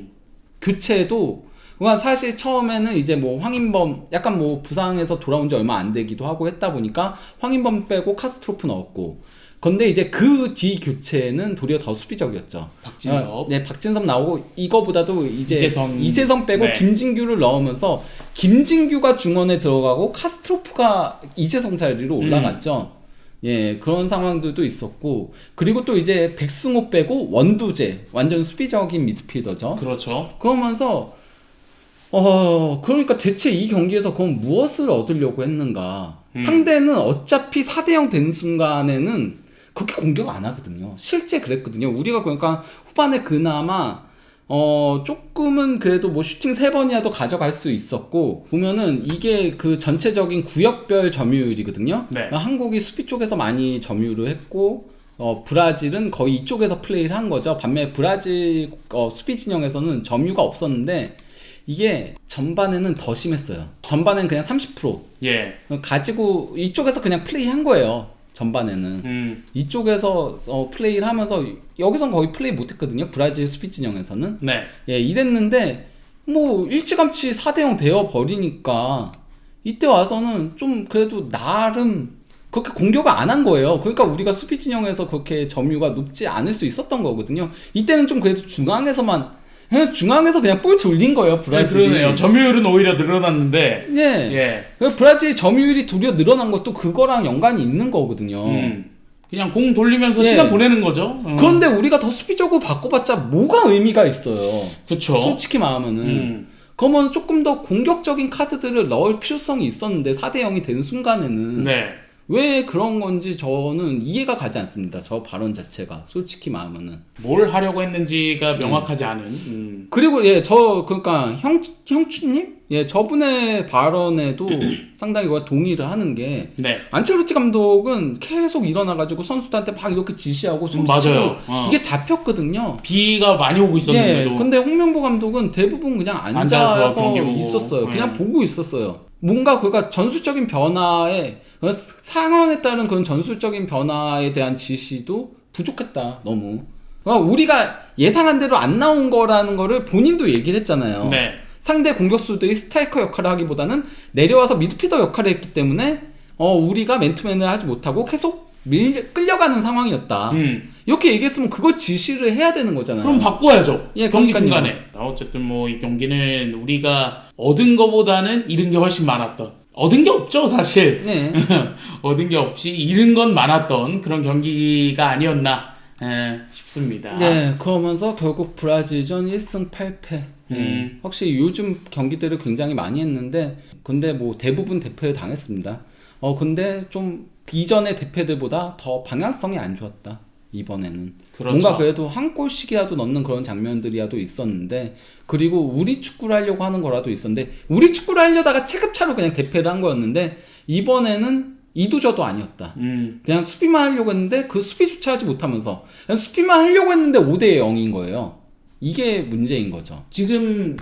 교체도 그러니까 사실 처음에는 이제 뭐 황인범 약간 뭐 부상에서 돌아온 지 얼마 안 되기도 하고 했다 보니까 황인범 빼고 카스트로프 넣었고 근데 이제 그 뒤 교체는 도리어 더 수비적이었죠. 박진섭. 네, 박진섭 나오고 이거보다도 이제 이재성 빼고 네. 김진규를 넣으면서 김진규가 중원에 들어가고 카스트로프가 이재성 자리로 올라갔죠. 예, 그런 상황들도 있었고 그리고 또 이제 백승호 빼고 원두재 완전 수비적인 미드필더죠. 그렇죠. 그러면서 그러니까 대체 이 경기에서 그럼 무엇을 얻으려고 했는가? 상대는 어차피 4대0 된 순간에는 그렇게 공격 안 하거든요. 실제 그랬거든요. 우리가 그러니까 후반에 그나마 조금은 그래도 뭐 슈팅 3번이라도 가져갈 수 있었고 보면은 이게 그 전체적인 구역별 점유율이거든요. 네. 한국이 수비 쪽에서 많이 점유를 했고 브라질은 거의 이쪽에서 플레이를 한 거죠. 반면에 브라질 수비 진영에서는 점유가 없었는데 이게 전반에는 더 심했어요. 전반에는 그냥 30% 예. 가지고 이쪽에서 그냥 플레이 한 거예요. 전반에는 이쪽에서 플레이를 하면서 여기선 거의 플레이 못했거든요. 브라질 수비 진영에서는. 네. 예, 이랬는데 뭐 일찌감치 4대0 되어 버리니까 이때 와서는 좀 그래도 나름 그렇게 공격을 안 한 거예요. 그러니까 우리가 수비 진영에서 그렇게 점유가 높지 않을 수 있었던 거거든요. 이때는 좀 그래도 중앙에서 그냥 볼 돌린 거예요, 브라질이. 네, 그러네요. 점유율은 오히려 늘어났는데. 예. 브라질 점유율이 도리어 늘어난 것도 그거랑 연관이 있는 거거든요. 그냥 공 돌리면서 예. 시간 보내는 거죠. 그런데 우리가 더 수비적으로 바꿔봤자 뭐가 의미가 있어요. 그쵸. 솔직히 말하면은. 그러면 조금 더 공격적인 카드들을 넣을 필요성이 있었는데 4대0이 된 순간에는 네. 왜 그런 건지 저는 이해가 가지 않습니다. 저 발언 자체가 솔직히 말하면은. 뭘 하려고 했는지가 명확하지 않은. 그리고 그러니까 형추님 저분의 발언에도 상당히 동의를 하는 게 네. 안첼로티 감독은 계속 일어나가지고 선수들한테 막 이렇게 지시하고 맞아요. 이게 잡혔거든요. 비가 많이 오고 있었는데도. 근데 홍명보 감독은 대부분 그냥 앉아서 경기 보고. 있었어요. 그냥 보고 있었어요. 뭔가 그러니까 전술적인 변화에 상황에 따른 그런 전술적인 변화에 대한 지시도 부족했다. 너무. 그러니까 우리가 예상한 대로 안 나온 거라는 거를 본인도 얘기를 했잖아요. 네. 상대 공격수들이 스트라이커 역할을 하기보다는 내려와서 미드필더 역할을 했기 때문에 우리가 맨투맨을 하지 못하고 계속 끌려가는 상황이었다. 이렇게 얘기했으면 그거 지시를 해야 되는 거잖아요. 그럼 바꿔야죠. 예, 경기 그러니까요. 중간에. 어쨌든 뭐 이 경기는 우리가 얻은 거보다는 잃은 게 훨씬 많았던. 얻은 게 없죠, 사실. 네. 얻은 게 없이 잃은 건 많았던 그런 경기가 아니었나 싶습니다. 네, 그러면서 결국 브라질전 1승 8패. 확실히 요즘 경기들을 굉장히 많이 했는데, 근데 뭐 대부분 대패를 당했습니다. 근데 좀 이전의 대패들보다 더 방향성이 안 좋았다. 이번에는. 그렇죠. 뭔가 그래도 한 골씩이라도 넣는 그런 장면들이라도 있었는데, 그리고 우리 축구를 하려고 하는 거라도 있었는데, 우리 축구를 하려다가 체급차로 그냥 대패를 한 거였는데, 이번에는 이도저도 아니었다. 그냥 수비만 하려고 했는데 그 수비조차 하지 못하면서 그냥 수비만 하려고 했는데 5대 0인 거예요. 이게 문제인 거죠. 지금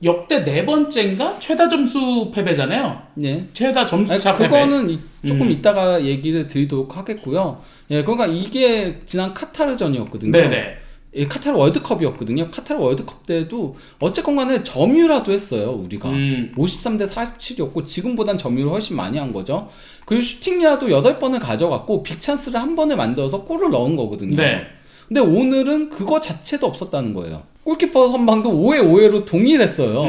역대 4번째인가? 최다 점수 패배잖아요. 예. 최다 점수차 패배. 그거는 조금 이따가 얘기를 드리도록 하겠고요. 예, 그러니까 이게 지난 카타르전이었거든요. 네네. 예, 카타르 월드컵이었거든요. 카타르 월드컵 때도 어쨌건 간에 점유라도 했어요, 우리가. 53대 47이었고 지금보단 점유를 훨씬 많이 한 거죠. 그리고 슈팅이라도 8번을 가져갔고 빅찬스를 한 번에 만들어서 골을 넣은 거거든요. 네. 근데 오늘은 그거 자체도 없었다는 거예요. 골키퍼 선방도 5회 5회로 동일했어요.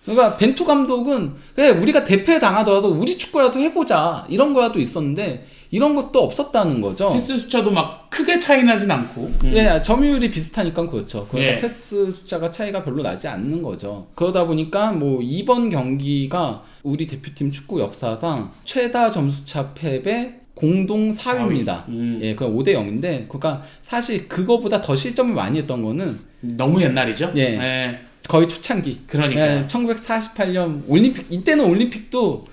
그러니까 벤투 감독은 그래 우리가 대패 당하더라도 우리 축구라도 해보자 이런 거라도 있었는데 이런 것도 없었다는 거죠. 패스 숫자도 막 크게 차이 나진 않고. 예, 점유율이 비슷하니까 그렇죠. 그러니까 예. 패스 숫자가 차이가 별로 나지 않는 거죠. 그러다 보니까 뭐 이번 경기가 우리 대표팀 축구 역사상 최다 점수차 패배 공동 4위입니다. 예, 그냥 5대 0인데 그러니까 사실 그거보다 더 실점을 많이 했던 거는 너무 옛날이죠. 예. 네. 거의 초창기. 그러니까. 예, 1948년 올림픽 이때는 올림픽도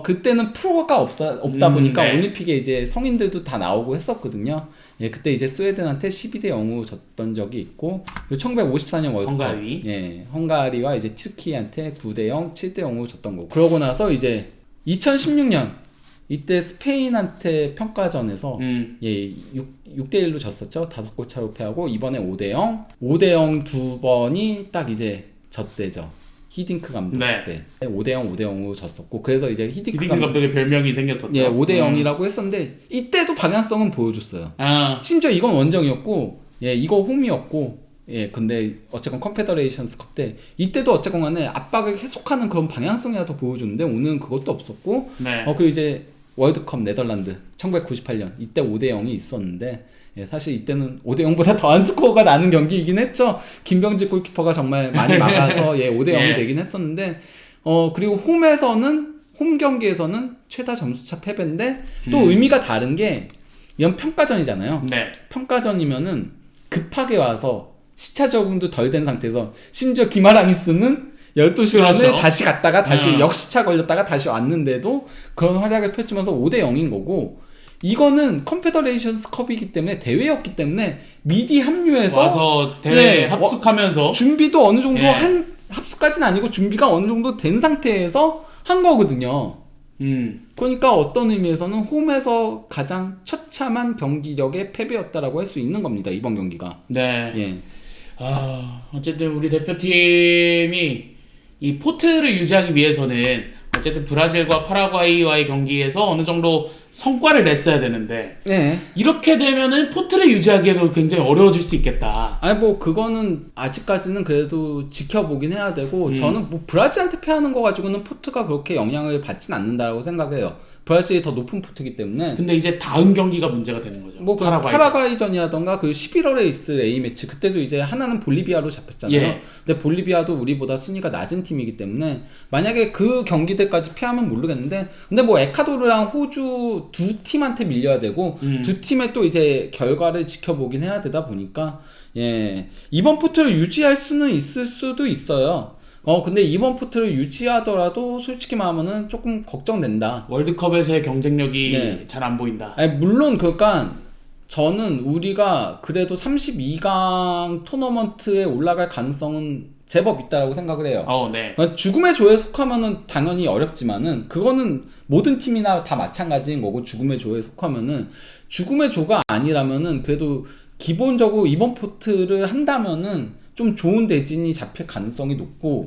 그때는 프로가 없다 보니까 네. 올림픽에 이제 성인들도 다 나오고 했었거든요. 예, 그때 이제 스웨덴한테 12대 0으로 졌던 적이 있고 1954년 월드컵 헝가리. 예, 헝가리와 이제 튀르키예한테 9대 0, 7대 0으로 졌던 거고. 그러고 나서 이제 2016년 이때 스페인한테 평가전에서 예, 6대 1로 졌었죠. 5골 차로 패하고 이번에 5대 0. 5대 0 두 번이 딱 이제 졌대죠. 히딩크 감독 네. 때 5대 0, 5대 0으로 졌었고 그래서 이제 히딩크 감독의 별명이 생겼었죠. 예, 5대 0이라고 했었는데 이때도 방향성은 보여줬어요. 아. 심지어 이건 원정이었고 예, 이거 홈이었고 예, 근데 어쨌건 컨페더레이션스컵 때 이때도 어쨌건 간에 압박을 계속하는 그런 방향성이라도 보여줬는데 오늘은 그것도 없었고 네. 그리고 이제 월드컵 네덜란드 1998년 이때 5대 0이 있었는데 예, 사실 이때는 5대 0보다 더한 스코어가 나는 경기이긴 했죠. 김병지 골키퍼가 정말 많이 막아서 예, 5대 0이 예. 되긴 했었는데 그리고 홈 경기에서는 최다 점수차 패배인데 또 의미가 다른 게 이건 평가전이잖아요. 네. 평가전이면은 급하게 와서 시차 적응도 덜 된 상태에서 심지어 기마랑이스는 12시간을 그렇죠. 다시 갔다가 다시 역시차 걸렸다가 다시 왔는데도 그런 활약을 펼치면서 5대 0인 거고 이거는 컨페더레이션스 컵이기 때문에 대회였기 때문에 미리 합류해서 와서 대회 네, 합숙하면서 준비도 어느 정도 예. 한 합숙까지는 아니고 준비가 어느 정도 된 상태에서 한 거거든요. 그러니까 어떤 의미에서는 홈에서 가장 처참한 경기력의 패배였다라고 할 수 있는 겁니다. 이번 경기가. 네. 예. 어쨌든 우리 대표팀이 이 포트를 유지하기 위해서는 어쨌든 브라질과 파라과이와의 경기에서 어느 정도 성과를 냈어야 되는데 네. 이렇게 되면은 포트를 유지하기에도 굉장히 어려워질 수 있겠다. 아니 뭐 그거는 아직까지는 그래도 지켜보긴 해야 되고 저는 뭐 브라질한테 패하는 거 가지고는 포트가 그렇게 영향을 받진 않는다고 생각해요. 브라질이 더 높은 포트이기 때문에. 근데 이제 다음 경기가 문제가 되는 거죠. 뭐 파라과이전이라던가 그 11월에 있을 A매치 그때도 이제 하나는 볼리비아로 잡혔잖아요. 예. 근데 볼리비아도 우리보다 순위가 낮은 팀이기 때문에 만약에 그 경기들까지 패하면 모르겠는데 근데 뭐 에콰도르랑 호주 두 팀한테 밀려야 되고 두 팀의 또 이제 결과를 지켜보긴 해야 되다 보니까 예 이번 포트를 유지할 수는 있을 수도 있어요. 근데 이번 포트를 유지하더라도 솔직히 말하면은 조금 걱정된다. 월드컵에서의 경쟁력이 네. 잘 안 보인다. 아니, 물론 그러니까 저는 우리가 그래도 32강 토너먼트에 올라갈 가능성은 제법 있다라고 생각을 해요. 네. 죽음의 조에 속하면은 당연히 어렵지만은 그거는 모든 팀이나 다 마찬가지인 거고 죽음의 조에 속하면은 죽음의 조가 아니라면은 그래도 기본적으로 이번 포트를 한다면은 좀 좋은 대진이 잡힐 가능성이 높고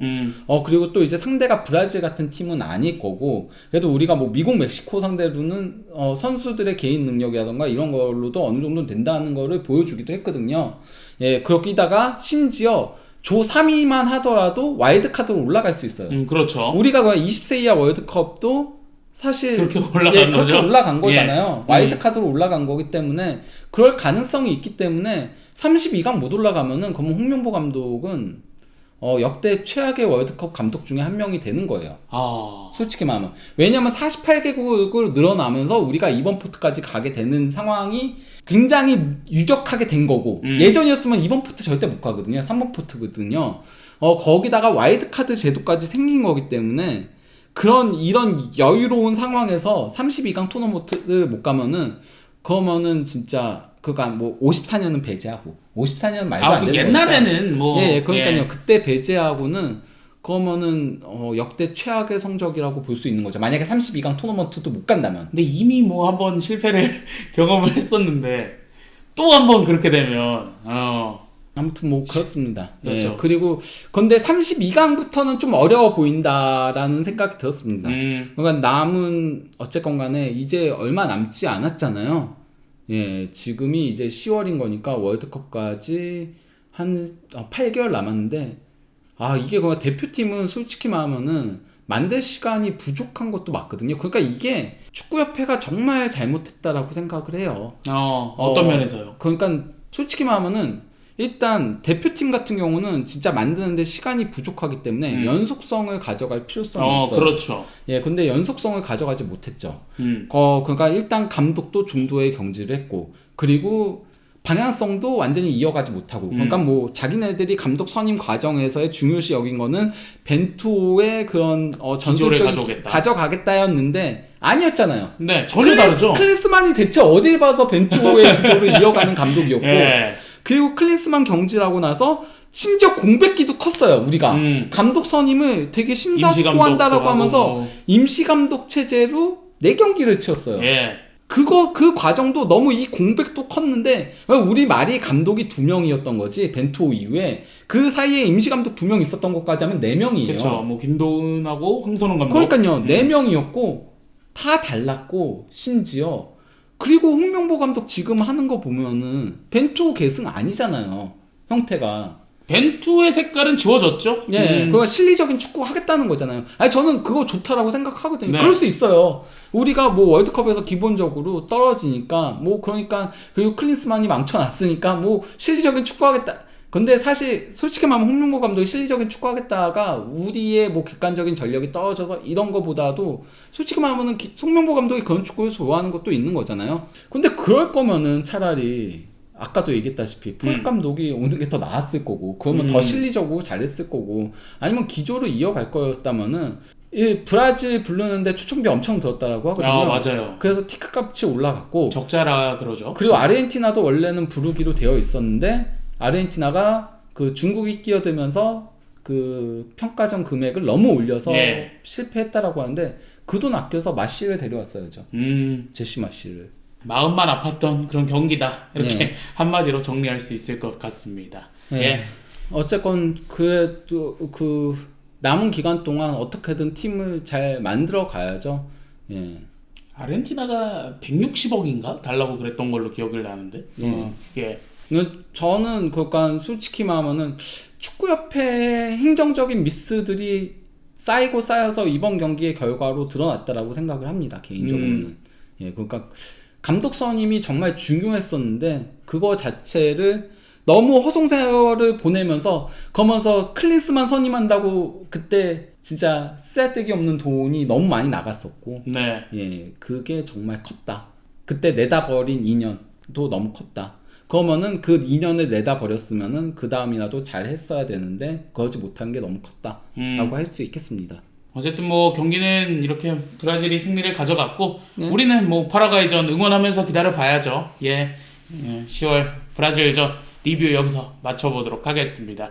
그리고 또 이제 상대가 브라질 같은 팀은 아닐 거고 그래도 우리가 뭐 미국 멕시코 상대로는 선수들의 개인 능력이라던가 이런 걸로도 어느 정도 된다는 거를 보여주기도 했거든요. 예, 그렇기다가 심지어 조 3위만 하더라도 와일드카드로 올라갈 수 있어요. 그렇죠. 우리가 20세 이하 월드컵도 사실 그렇게 올라간 그렇게 거죠? 올라간 거잖아요. 예. 와일드카드로 올라간 거기 때문에 그럴 가능성이 있기 때문에 32강 못 올라가면은 그러면 홍명보 감독은 역대 최악의 월드컵 감독 중에 한 명이 되는 거예요. 솔직히 말하면. 왜냐면 48개국으로 늘어나면서 우리가 이번 포트까지 가게 되는 상황이 굉장히 유력하게 된 거고 예전이었으면 이번 포트 절대 못 가거든요. 3번 포트거든요. 거기다가 와일드카드 제도까지 생긴 거기 때문에 그런 이런 여유로운 상황에서 32강 토너먼트를 못 가면은 그러면은 진짜 그니까 뭐 54년은 배제하고 54년 말도 안 그 되는 옛날에는 뭐 그러니까요. 예. 그때 배제하고는 그러면은 역대 최악의 성적이라고 볼 수 있는 거죠. 만약에 32강 토너먼트도 못 간다면. 근데 이미 뭐 한번 실패를 경험을 했었는데 또 한번 그렇게 되면 아무튼 뭐 그렇습니다. 그렇죠. 예. 그리고 근데 32강부터는 좀 어려워 보인다라는 생각이 들었습니다. 그러니까 남은 어쨌건 간에 이제 얼마 남지 않았잖아요. 예. 지금이 이제 10월인 거니까 월드컵까지 한 8개월 남았는데 이게 그냥 대표팀은 솔직히 말하면은 만들 시간이 부족한 것도 맞거든요. 그러니까 이게 축구협회가 정말 잘못했다라고 생각을 해요. 어떤 면에서요? 그러니까 솔직히 말하면은 일단 대표팀 같은 경우는 진짜 만드는데 시간이 부족하기 때문에 연속성을 가져갈 필요성이 있어요. 그렇죠. 예, 근데 연속성을 가져가지 못했죠. 그러니까 일단 감독도 중도에 경질을 했고, 그리고 방향성도 완전히 이어가지 못하고, 그러니까 뭐 자기네들이 감독 선임 과정에서의 중요시 여긴 거는 벤투의 그런 전술적인 가져가겠다였는데 아니었잖아요. 네, 전혀 다르죠. 클린스만이 대체 어딜 봐서 벤투의 구조를 이어가는 감독이었고, 예. 그리고 클린스만 경질하고 나서 심지어 공백기도 컸어요. 우리가 감독 선임을 되게 심사숙고한다라고 하면서 임시감독 체제로 4경기를 치렀어요. 예. 그 과정도 너무 이 공백도 컸는데 우리 말이 감독이 2명이었던 거지. 벤투 이후에 그 사이에 임시감독 2명 있었던 것까지 하면 4명이에요. 그렇죠. 뭐 김도훈하고 황선홍 감독. 그러니까요. 4명이었고 다 달랐고 심지어 그리고 홍명보 감독 지금 하는 거 보면은 벤투 계승 아니잖아요. 형태가. 벤투의 색깔은 지워졌죠? 예, 그거 실리적인 축구 하겠다는 거잖아요. 아니, 저는 그거 좋다라고 생각하거든요. 네. 그럴 수 있어요. 우리가 뭐 월드컵에서 기본적으로 떨어지니까, 뭐, 그러니까, 그리고 클린스만이 망쳐놨으니까, 뭐, 실리적인 축구 하겠다. 근데 사실, 솔직히 말하면 홍명보 감독이 실리적인 축구 하겠다가, 우리의 뭐 객관적인 전력이 떨어져서 이런 거보다도, 솔직히 말하면은, 홍명보 감독이 그런 축구를 좋아하는 것도 있는 거잖아요. 근데 그럴 거면은 차라리, 아까도 얘기했다시피 프로 감독이 오는 게 더 나았을 거고 그러면 더 실리적으로 잘했을 거고 아니면 기조를 이어갈 거였다면은 이 브라질 부르는데 초청비 엄청 들었다라고 하거든요. 맞아요. 그래서 티켓 값이 올라갔고 적자라 그러죠. 그리고 아르헨티나도 원래는 부르기로 되어 있었는데 아르헨티나가 그 중국이 끼어들면서 그 평가전 금액을 너무 올려서 실패했다라고 하는데 그 돈 아껴서 마시를 데려왔어야죠. 제시 마시를. 마음만 아팠던 그런 경기다. 이렇게 한마디로 정리할 수 있을 것 같습니다. 예. 어쨌건 그래도 그 남은 기간 동안 어떻게든 팀을 잘 만들어 가야죠. 예. 아르헨티나가 160억인가 달라고 그랬던 걸로 기억을 나는데. 예. 저는 그러니까 솔직히 말하면은 축구협회 행정적인 미스들이 쌓이고 쌓여서 이번 경기의 결과로 드러났다라고 생각을 합니다. 개인적으로는. 예. 그러니까 감독 선임이 정말 중요했었는데 그거 자체를 너무 허송세월을 보내면서 그러면서 클린스만 선임한다고 그때 진짜 쓰잘데기 없는 돈이 너무 많이 나갔었고 예, 그게 정말 컸다. 그때 내다버린 2년도 너무 컸다. 그러면은 그 2년을 내다버렸으면은 그 다음이라도 잘 했어야 되는데 그러지 못한 게 너무 컸다 라고 할 수 있겠습니다. 어쨌든 뭐 경기는 이렇게 브라질이 승리를 가져갔고 우리는 뭐 파라과이전 응원하면서 기다려 봐야죠. 10월 브라질전 리뷰 여기서 마쳐보도록 하겠습니다.